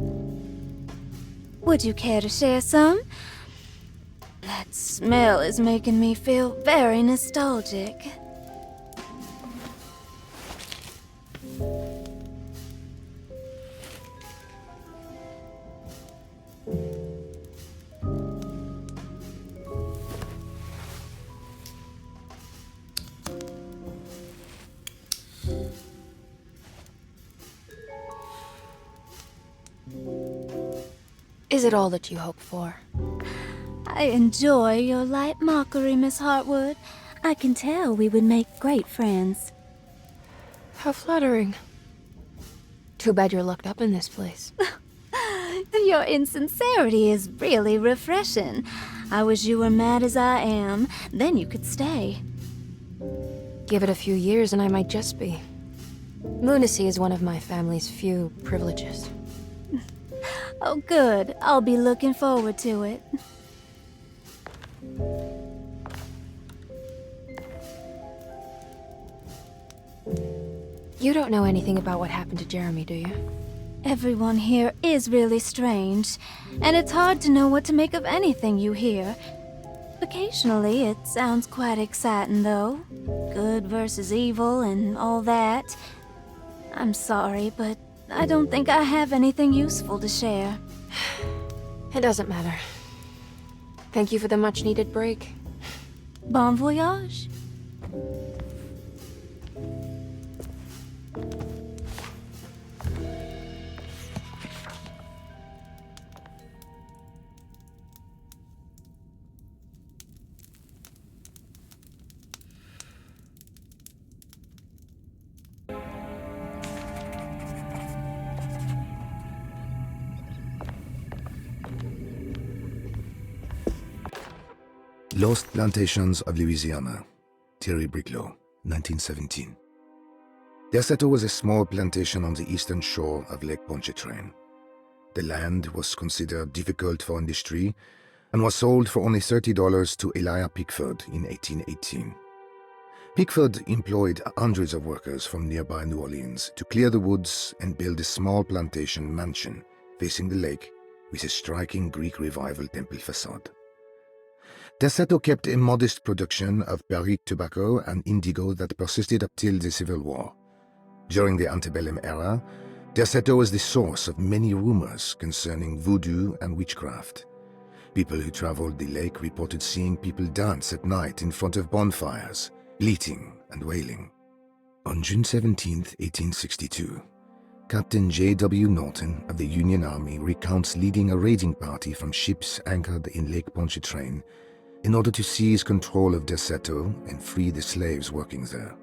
Would you care to share some? That smell is making me feel very nostalgic. Is it all that you hope for? I enjoy your light mockery, Miss Hartwood. I can tell we would make great friends. How flattering. Too bad you're locked up in this place. Your insincerity is really refreshing. I wish you were mad as I am. Then you could stay. Give it a few years and I might just be. Lunacy is one of my family's few privileges. Oh, good. I'll be looking forward to it. You don't know anything about what happened to Jeremy, do you? Everyone here is really strange, and it's hard to know what to make of anything you hear. Occasionally, it sounds quite exciting, though. Good versus evil and all that. I'm sorry, but I don't think I have anything useful to share. It doesn't matter. Thank you for the much-needed break. Bon voyage. Lost Plantations of Louisiana, Thierry Briclot, 1917. Derceto was a small plantation on the eastern shore of Lake Pontchartrain. The land was considered difficult for industry and was sold for only $30 to Elijah Pickford in 1818. Pickford employed hundreds of workers from nearby New Orleans to clear the woods and build a small plantation mansion facing the lake with a striking Greek Revival temple facade. Derceto kept a modest production of Perique tobacco and indigo that persisted up till the Civil War. During the antebellum era, Derceto was the source of many rumors concerning voodoo and witchcraft. People who traveled the lake reported seeing people dance at night in front of bonfires, bleating and wailing. On June 17, 1862, Captain J.W. Norton of the Union Army recounts leading a raiding party from ships anchored in Lake Pontchartrain in order to seize control of Derceto and free the slaves working there.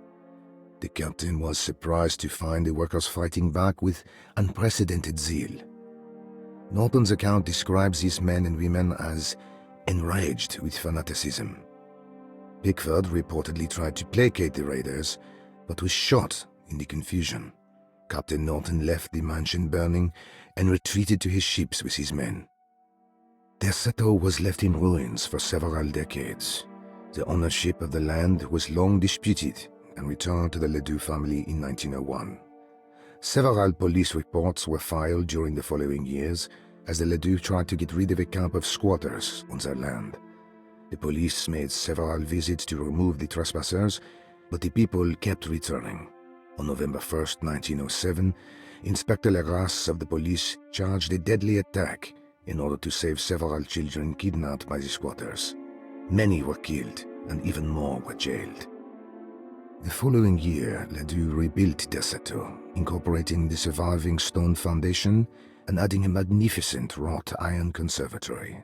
The captain was surprised to find the workers fighting back with unprecedented zeal. Norton's account describes these men and women as enraged with fanaticism. Pickford reportedly tried to placate the raiders, but was shot in the confusion. Captain Norton left the mansion burning and retreated to his ships with his men. Derceto was left in ruins for several decades. The ownership of the land was long disputed and returned to the Ledoux family in 1901. Several police reports were filed during the following years as the Ledoux tried to get rid of a camp of squatters on their land. The police made several visits to remove the trespassers, but the people kept returning. On November 1st, 1907, Inspector Legras of the police charged a deadly attack in order to save several children kidnapped by the squatters. Many were killed, and even more were jailed. The following year, Ledoux rebuilt Derceto, incorporating the surviving stone foundation and adding a magnificent wrought iron conservatory.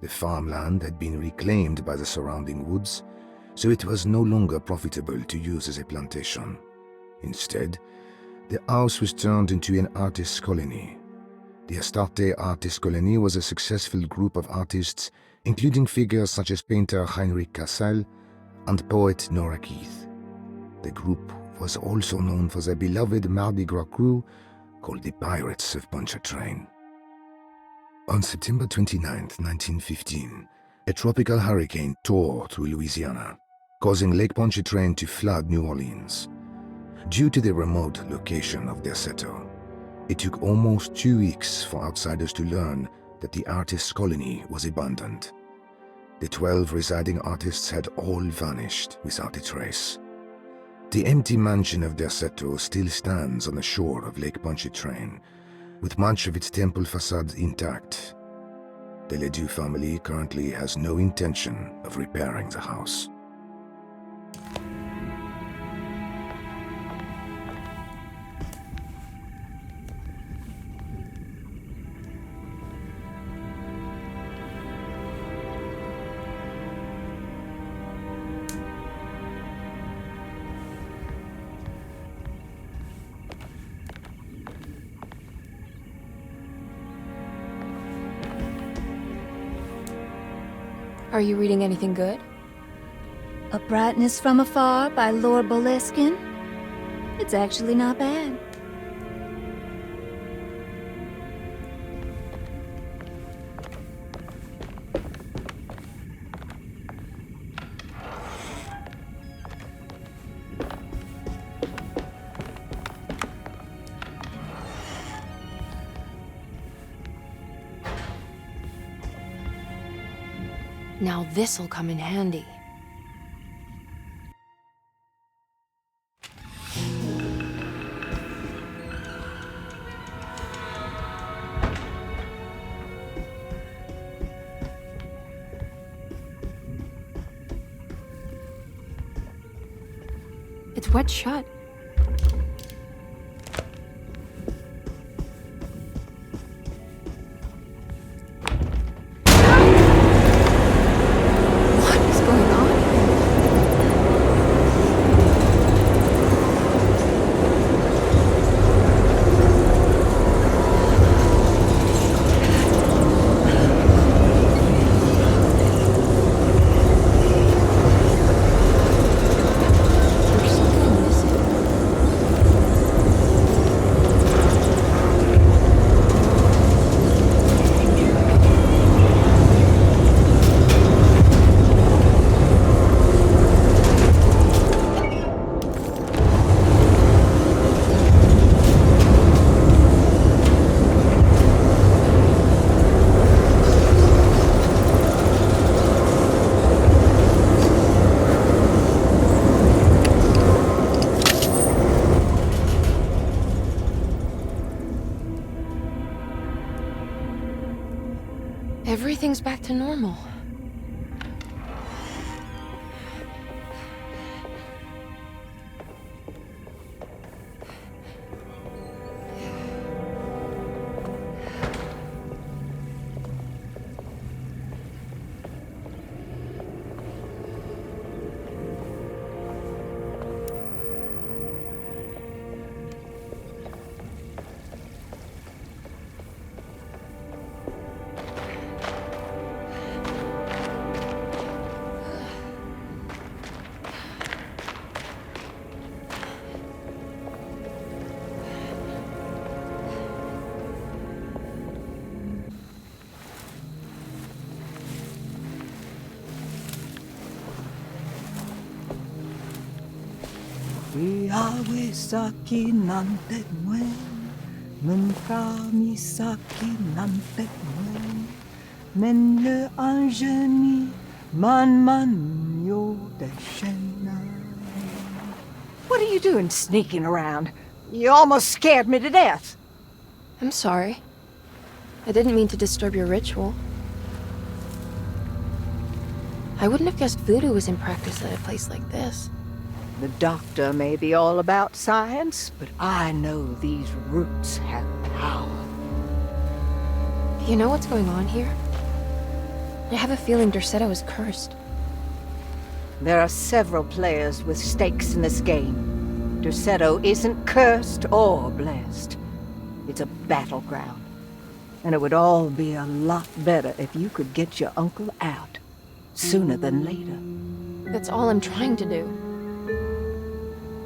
The farmland had been reclaimed by the surrounding woods, so it was no longer profitable to use as a plantation. Instead, the house was turned into an artist's colony. The Astarte Artist Colony was a successful group of artists, including figures such as painter Heinrich Cassel and poet Nora Keith. The group was also known for their beloved Mardi Gras crew called the Pirates of Pontchartrain. On September 29, 1915, a tropical hurricane tore through Louisiana. causing Lake Pontchartrain to flood New Orleans. Due to the remote location of Derceto, it took almost 2 weeks for outsiders to learn that the artist's colony was abandoned. The 12 residing artists had all vanished without a trace. The empty mansion of Derceto still stands on the shore of Lake Pontchartrain, with much of its temple facade intact. The Ledoux family currently has no intention of repairing the house. Are you reading anything good? A Brightness from Afar by Lord Boleskine? It's actually not bad. Now this'll come in handy. It's wet shut. Everything's back to normal. Misaki nantek mwen, Mempra misaki nantek mwen, Men le anjeni man yo deshena. What are you doing sneaking around? You almost scared me to death. I'm sorry. I didn't mean to disturb your ritual. I wouldn't have guessed voodoo was in practice at a place like this. The doctor may be all about science, but I know these roots have power. You know what's going on here? I have a feeling Derceto is cursed. There are several players with stakes in this game. Derceto isn't cursed or blessed. It's a battleground. And it would all be a lot better if you could get your uncle out sooner than later. That's all I'm trying to do.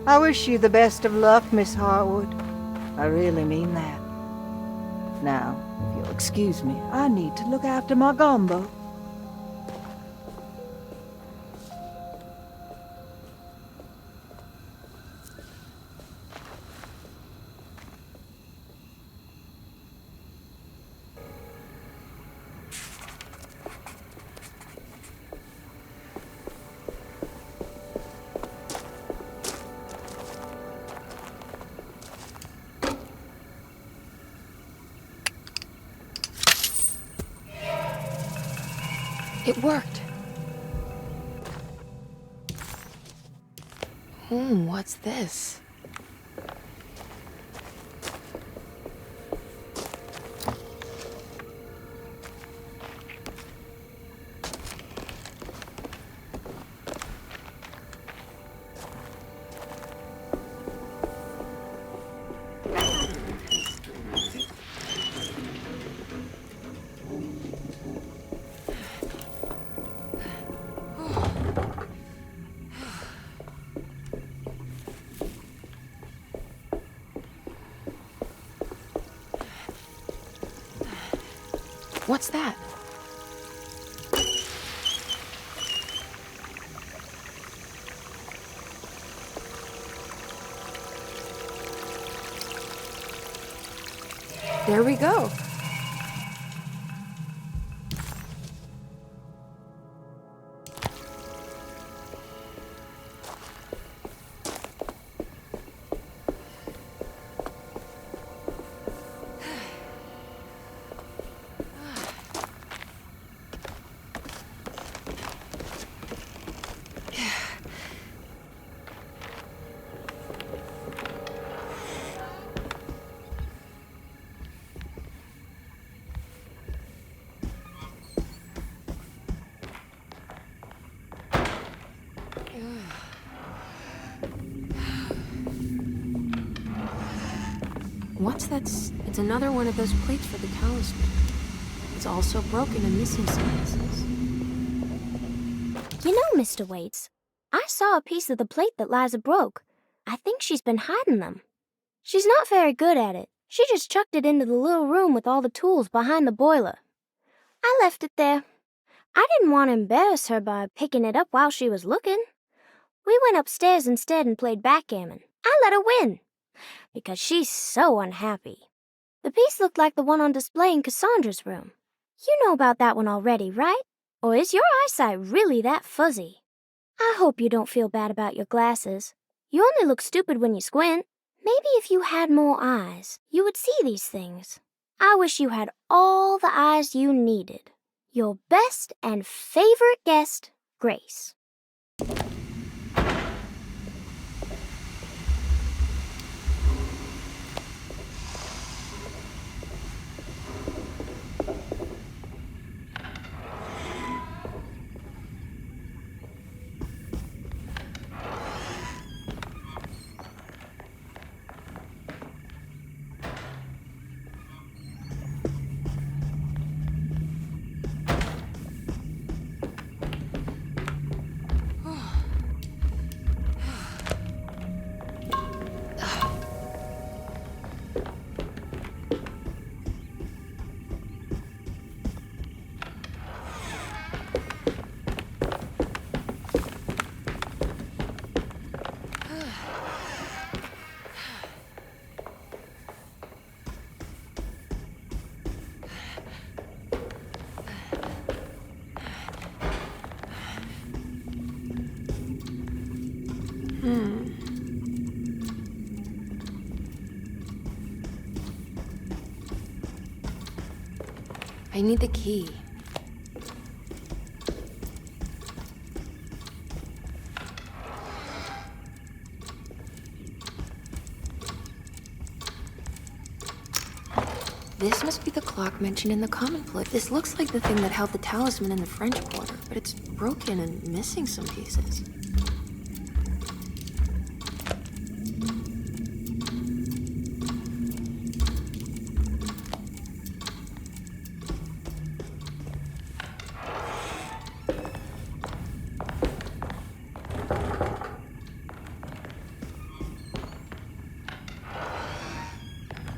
I wish you the best of luck, Miss Hartwood. I really mean that. Now, if you'll excuse me, I need to look after my gumbo. It worked. What's this? What's that? There we go. What's that? It's another one of those plates for the talisman. It's also broken and missing some pieces. You know, Mr. Waits, I saw a piece of the plate that Liza broke. I think she's been hiding them. She's not very good at it. She just chucked it into the little room with all the tools behind the boiler. I left it there. I didn't want to embarrass her by picking it up while she was looking. We went upstairs instead and played backgammon. I let her win, because she's so unhappy. The piece looked like the one on display in Cassandra's room. You know about that one already, right? Or is your eyesight really that fuzzy? I hope you don't feel bad about your glasses. You only look stupid when you squint. Maybe if you had more eyes, you would see these things. I wish you had all the eyes you needed. Your best and favorite guest, Grace. I need the key. This must be the clock mentioned in the commonplace. This looks like the thing that held the talisman in the French Quarter, but it's broken and missing some pieces.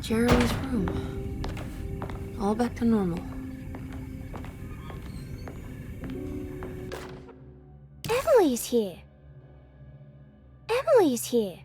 Jeremy's room. All back to normal. Emily's here. Emily's here.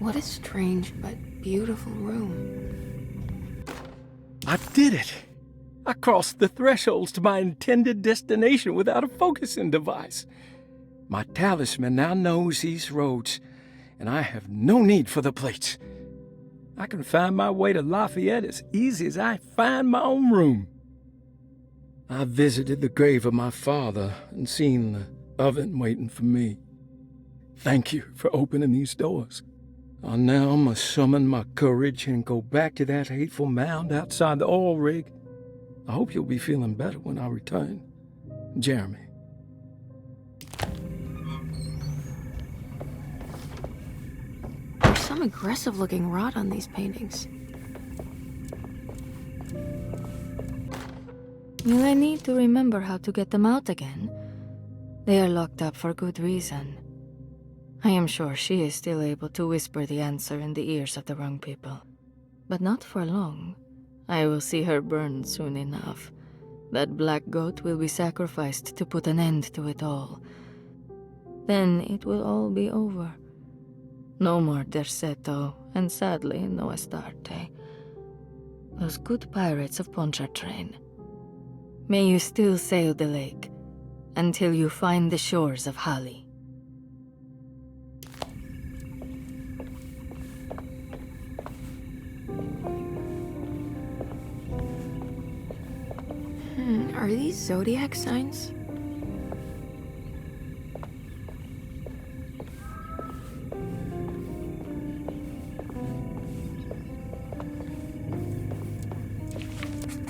What a strange but beautiful room. I did it! I crossed the thresholds to my intended destination without a focusing device. My talisman now knows these roads, and I have no need for the plates. I can find my way to Lafayette as easy as I find my own room. I visited the grave of my father and seen the oven waiting for me. Thank you for opening these doors. I now must summon my courage and go back to that hateful mound outside the oil rig. I hope you'll be feeling better when I return. Jeremy. There's some aggressive-looking rot on these paintings. Will I need to remember how to get them out again? They are locked up for good reason. I am sure she is still able to whisper the answer in the ears of the wrong people. But not for long. I will see her burned soon enough. That black goat will be sacrificed to put an end to it all. Then it will all be over. No more Derceto, and sadly, no Astarte. Those good pirates of Pontchartrain. May you still sail the lake, until you find the shores of Hali. Are these zodiac signs?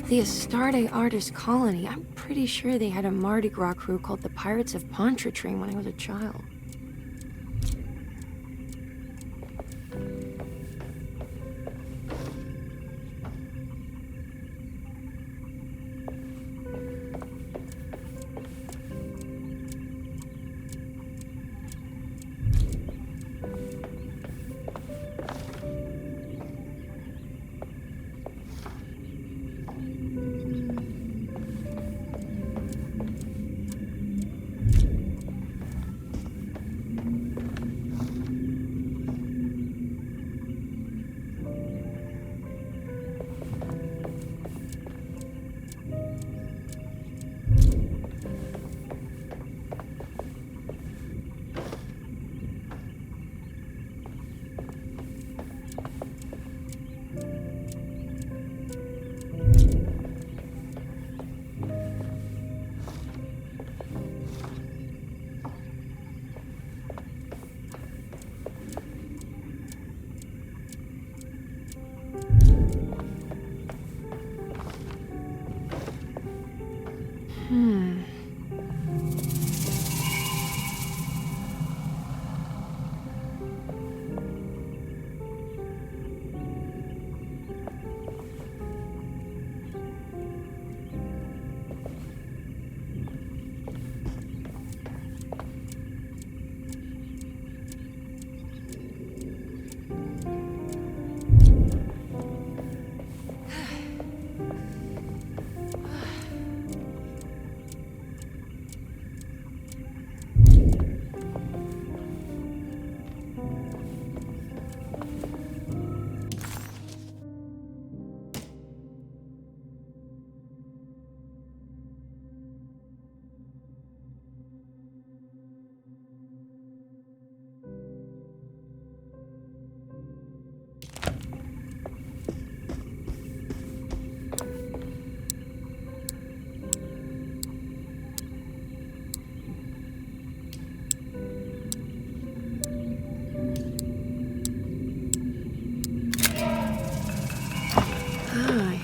The Astarte Artist Colony. I'm pretty sure they had a Mardi Gras crew called the Pirates of Pontchartrain when I was a child.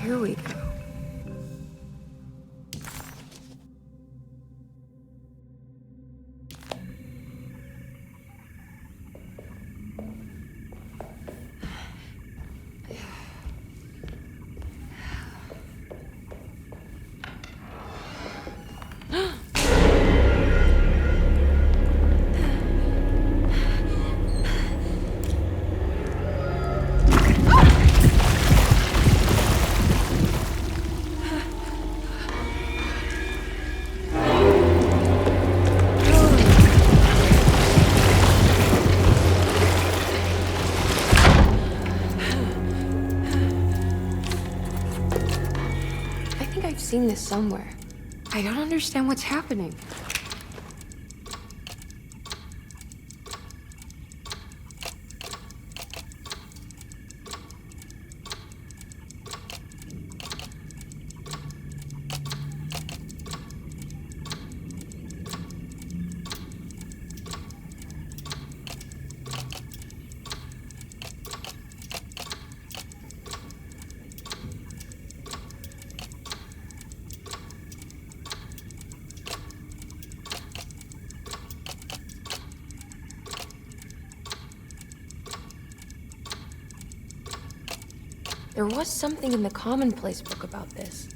Here we go. seen this somewhere. I don't understand what's happening. There was something in the commonplace book about this.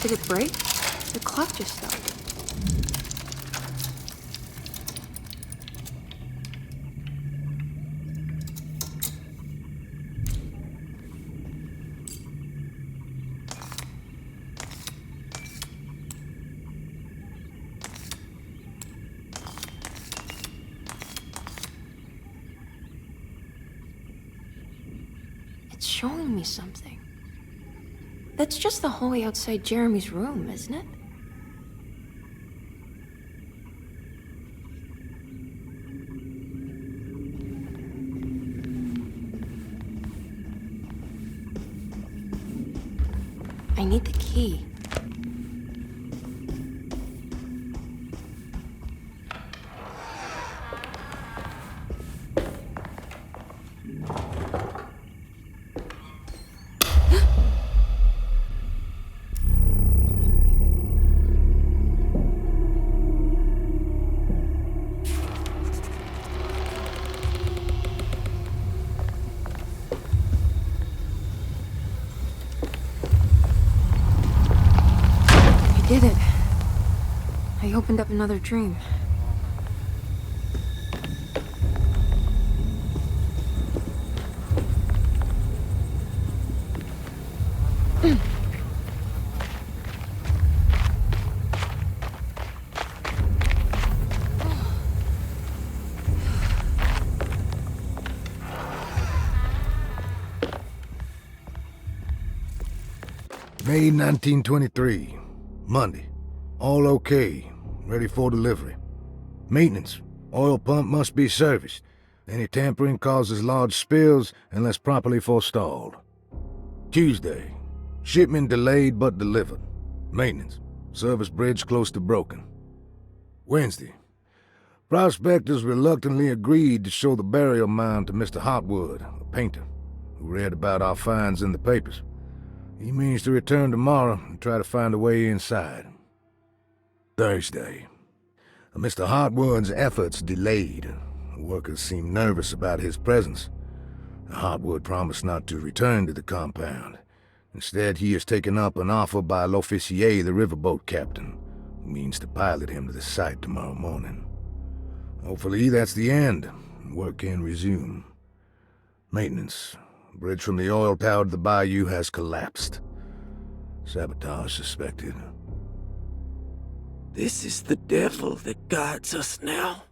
Did it break? The clock just stopped. It's showing me something. That's just the hallway outside Jeremy's room, isn't it? I need the key. Did it. I opened up another dream. May 1923. Monday. All okay. Ready for delivery. Maintenance. Oil pump must be serviced. Any tampering causes large spills unless properly forestalled. Tuesday. Shipment delayed but delivered. Maintenance. Service bridge close to broken. Wednesday. Prospectors reluctantly agreed to show the burial mound to Mr. Hartwood, a painter, who read about our finds in the papers. He means to return tomorrow and try to find a way inside. Thursday. Mr. Hartwood's efforts delayed. The workers seemed nervous about his presence. Hartwood promised not to return to the compound. Instead, he has taken up an offer by L'Officier, the riverboat captain, who means to pilot him to the site tomorrow morning. Hopefully that's the end. Work can resume. Maintenance. Bridge from the oil tower to the bayou has collapsed. Sabotage suspected. This is the devil that guides us now.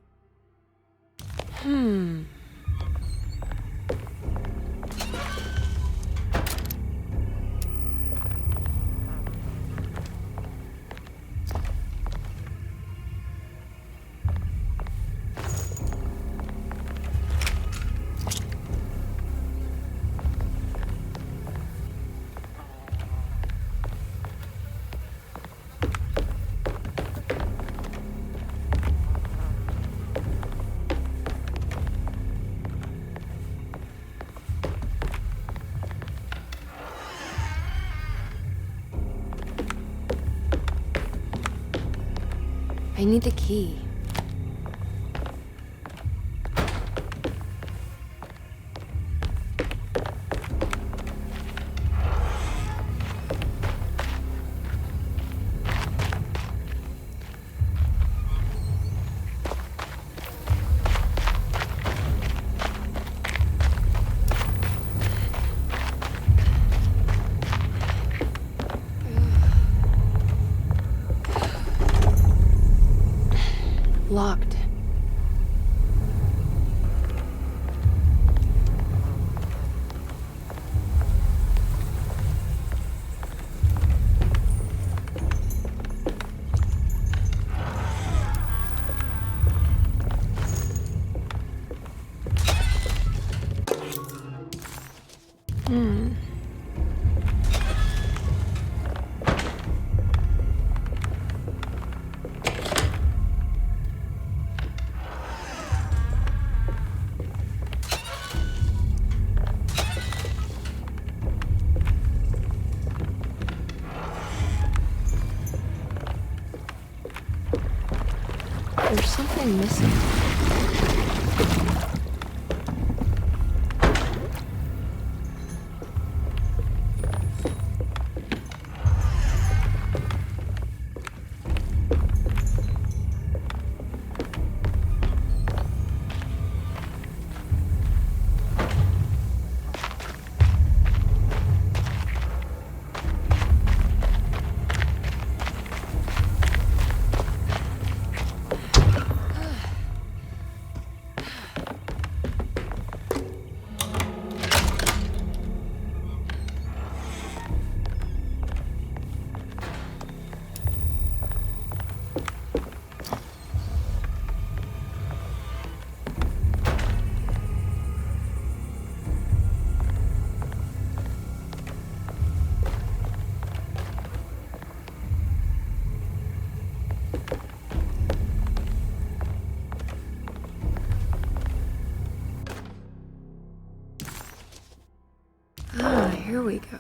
I need the key. Locked. There's something missing. Here we go.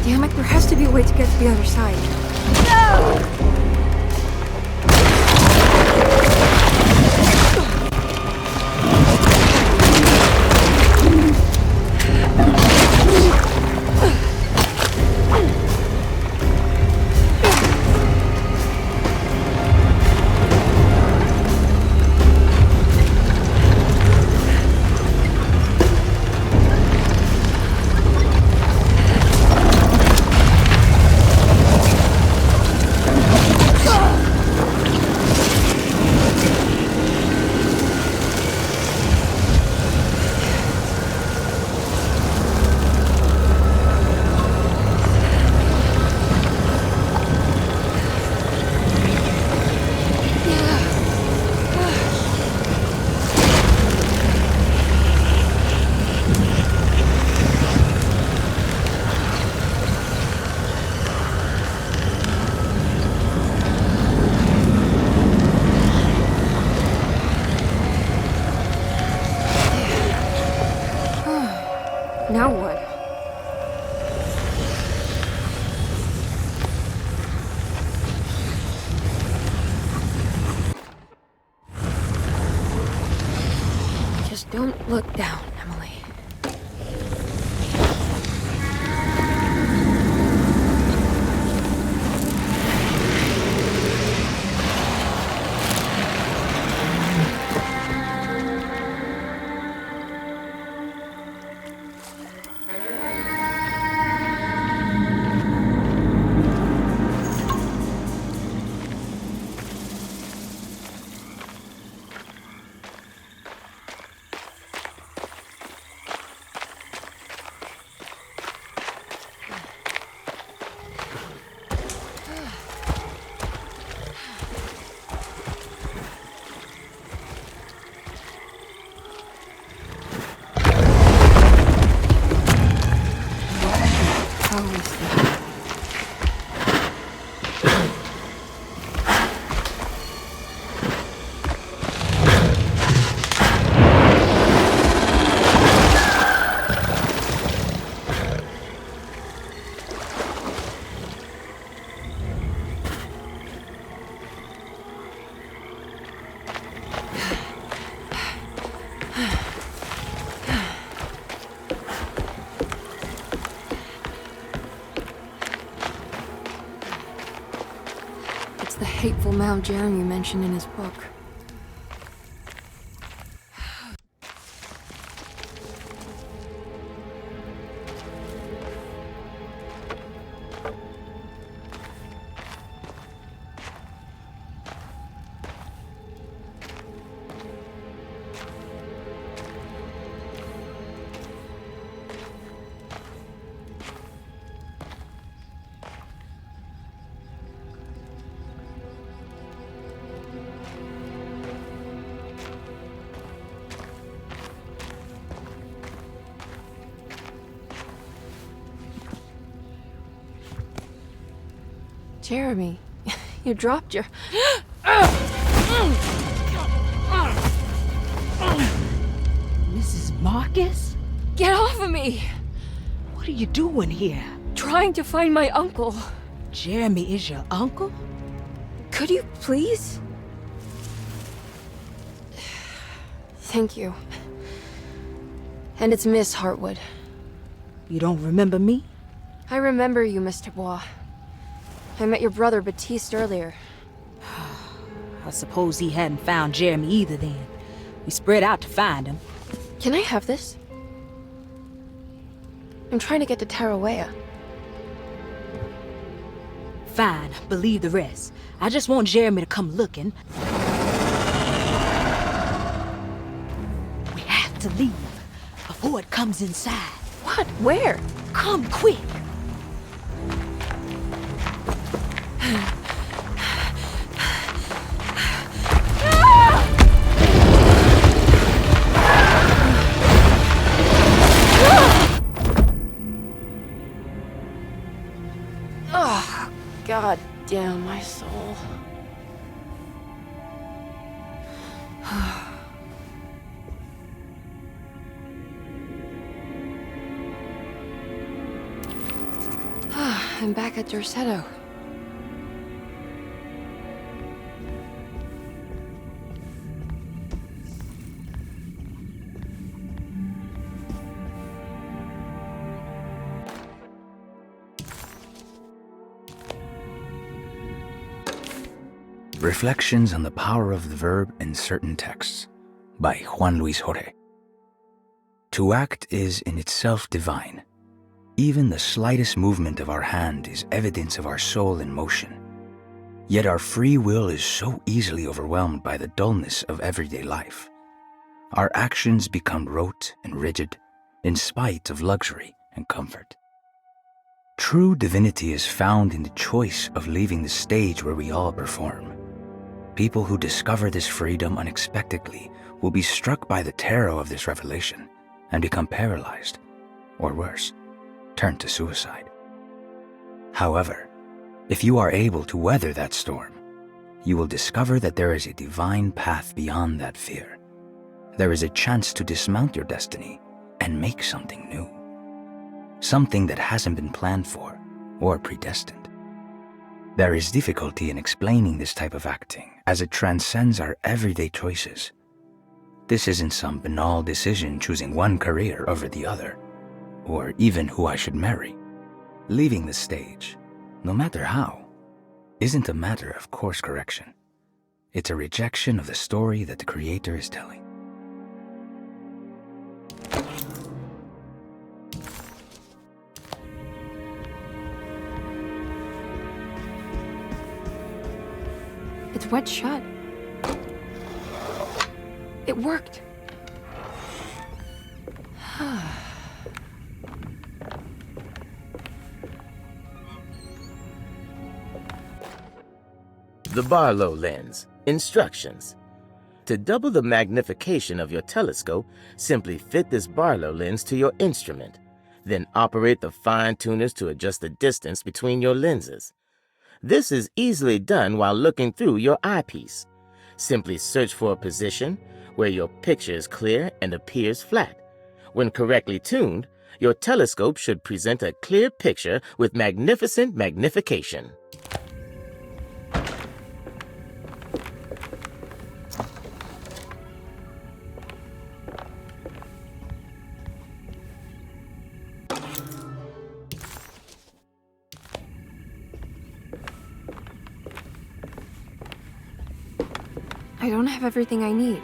Damn it, there has to be a way to get to the other side. Now what? Just don't look down, Emily. It's the hateful mound Jeremy mentioned in his book. Jeremy, you dropped your... Mrs. Marcus? Get off of me! What are you doing here? Trying to find my uncle. Jeremy is your uncle? Could you please? Thank you. And it's Miss Hartwood. You don't remember me? I remember you, Mr. Bois. I met your brother Baptiste earlier. I suppose he hadn't found Jeremy either then. We spread out to find him. Can I have this? I'm trying to get to Tarawea. Fine, believe the rest. I just want Jeremy to come looking. We have to leave before it comes inside. What? Where? Come quick! Oh, God damn my soul. I'm back at Derceto. Reflections on the Power of the Verb in Certain Texts by Juan Luis Jorge. To act is in itself divine. Even the slightest movement of our hand is evidence of our soul in motion. Yet our free will is so easily overwhelmed by the dullness of everyday life. Our actions become rote and rigid in spite of luxury and comfort. True divinity is found in the choice of leaving the stage where we all perform. People who discover this freedom unexpectedly will be struck by the terror of this revelation and become paralyzed, or worse, turn to suicide. However, if you are able to weather that storm, you will discover that there is a divine path beyond that fear. There is a chance to dismount your destiny and make something new. Something that hasn't been planned for or predestined. There is difficulty in explaining this type of acting as it transcends our everyday choices. This isn't some banal decision choosing one career over the other, or even who I should marry. Leaving the stage, no matter how, isn't a matter of course correction. It's a rejection of the story that the Creator is telling. It's wet shut. It worked. The Barlow lens. Instructions. To double the magnification of your telescope, simply fit this Barlow lens to your instrument. Then operate the fine-tuners to adjust the distance between your lenses. This is easily done while looking through your eyepiece. Simply search for a position where your picture is clear and appears flat. When correctly tuned, your telescope should present a clear picture with magnificent magnification. I don't have everything I need.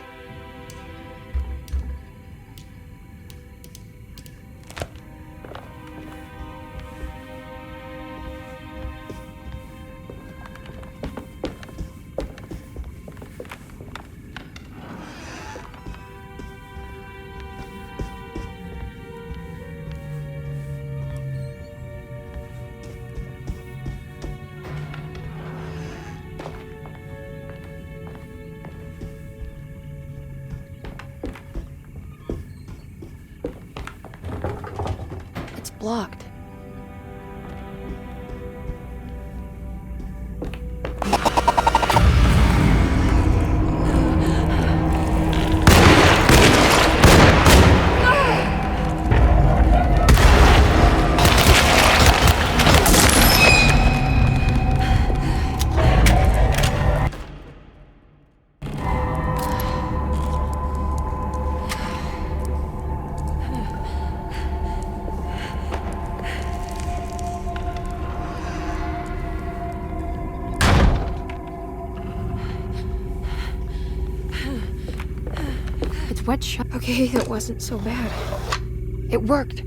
Blocked. Wet shut. Okay, that wasn't so bad. It worked.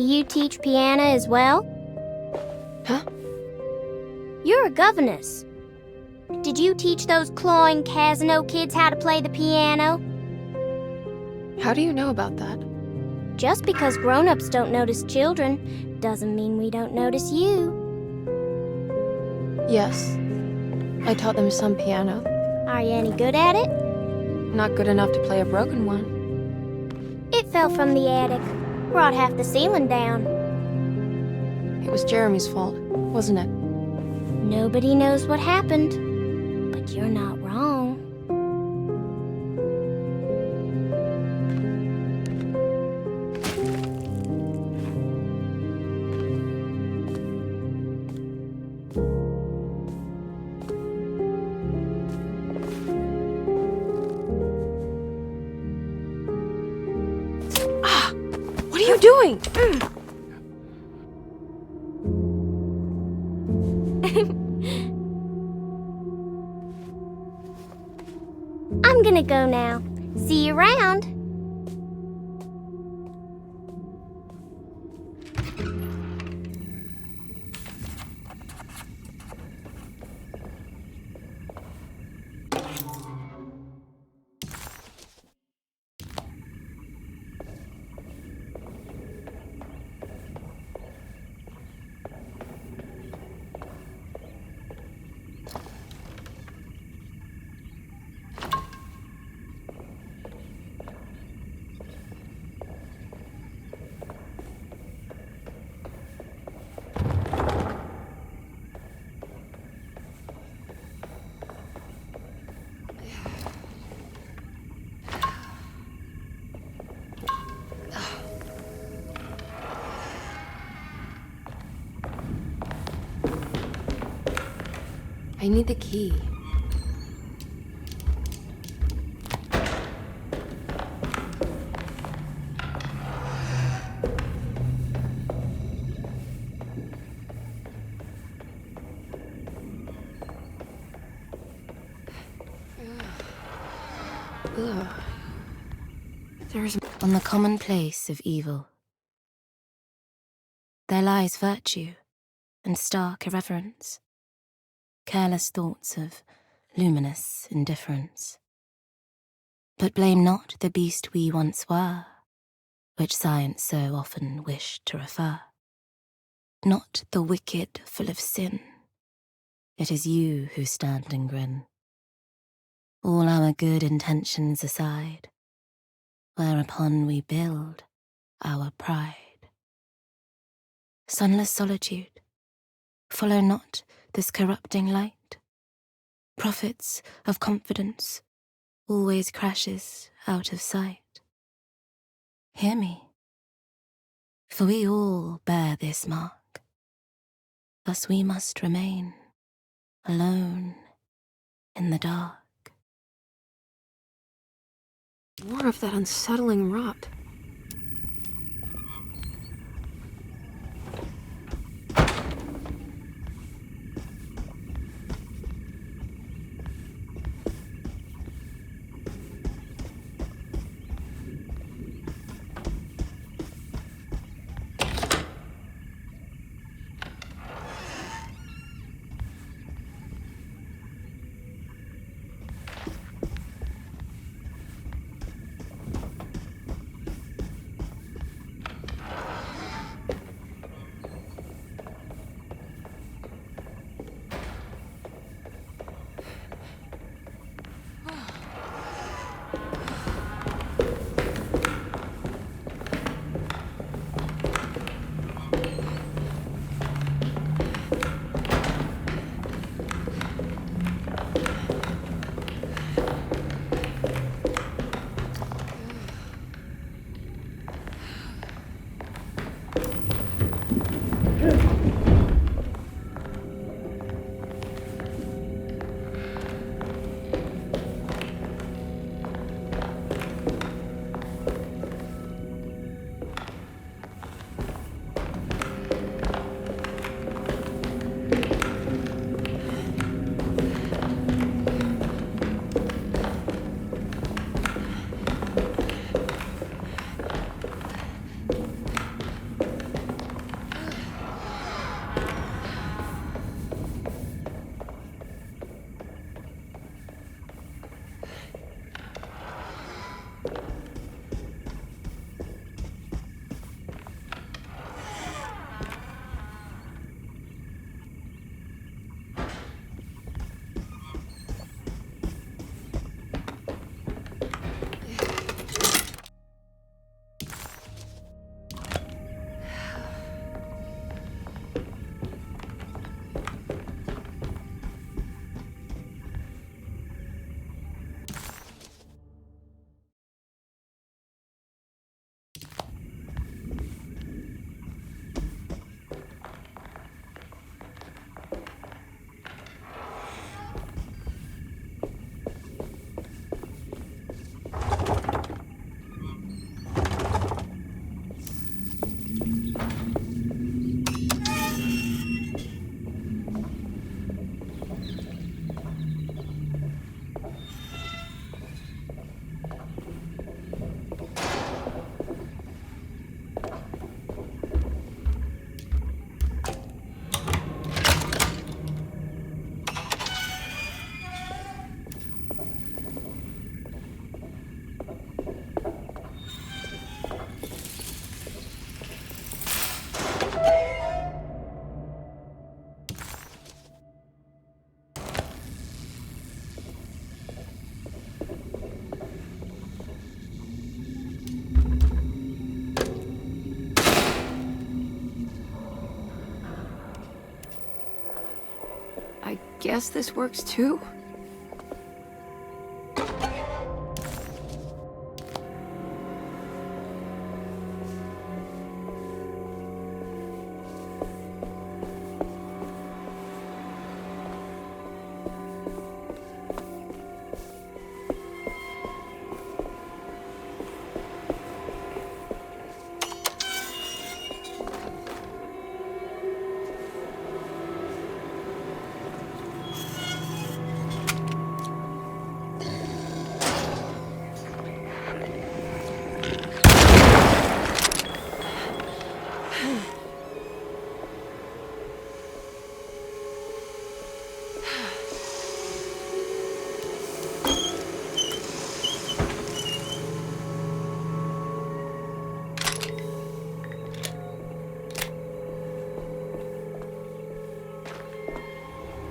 you teach piano as well? Huh? You're a governess. Did you teach those clawing Casino kids how to play the piano? How do you know about that? Just because grown-ups don't notice children doesn't mean we don't notice you. Yes. I taught them some piano. Are you any good at it? Not good enough to play a broken one. It fell from the attic. Brought half the ceiling down. It was Jeremy's fault, wasn't it? Nobody knows what happened, but you're not wrong. What are you doing? I'm gonna go now. See you around. I need the key. Ugh. There's On the commonplace of evil, there lies virtue and stark irreverence, careless thoughts of luminous indifference. But blame not the beast we once were, which science so often wished to refer. Not the wicked full of sin, it is you who stand and grin. All our good intentions aside, whereupon we build our pride. Sunless solitude, follow not this corrupting light. Prophets of confidence always crashes out of sight. Hear me, for we all bear this mark. Thus we must remain alone in the dark. more of that unsettling rot. I guess this works too?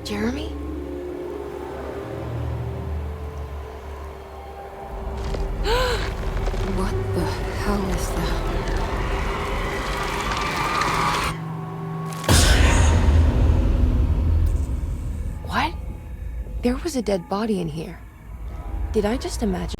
Jeremy? What the hell is that? What? There was a dead body in here. Did I just imagine?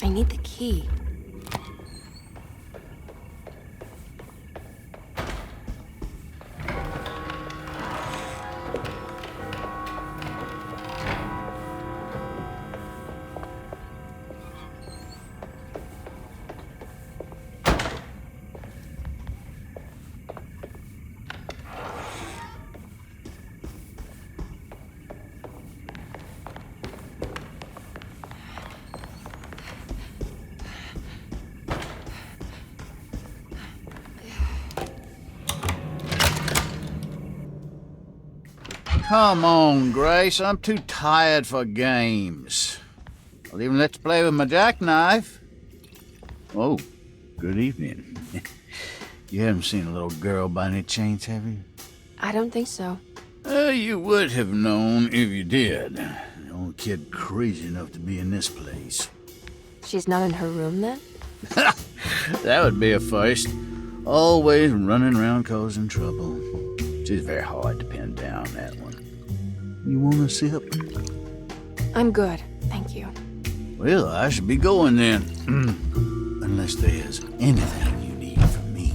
I need the key. Come on, Grace. I'm too tired for games. I'll even let you play with my jackknife. Oh, good evening. You haven't seen a little girl by any chance, have you? I don't think so. You would have known if you did. The only kid crazy enough to be in this place. She's not in her room then? That would be a first. Always running around causing trouble. She's very hard to pin down, that one. You want a sip? I'm good, thank you. Well, I should be going then. Unless there's anything you need from me.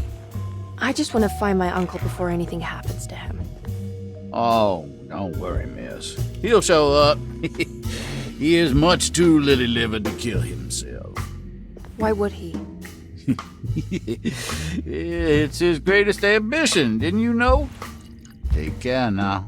I just want to find my uncle before anything happens to him. Oh, don't worry, miss. He'll show up. He is much too lily-livered to kill himself. Why would he? It's his greatest ambition, didn't you know? Take care now.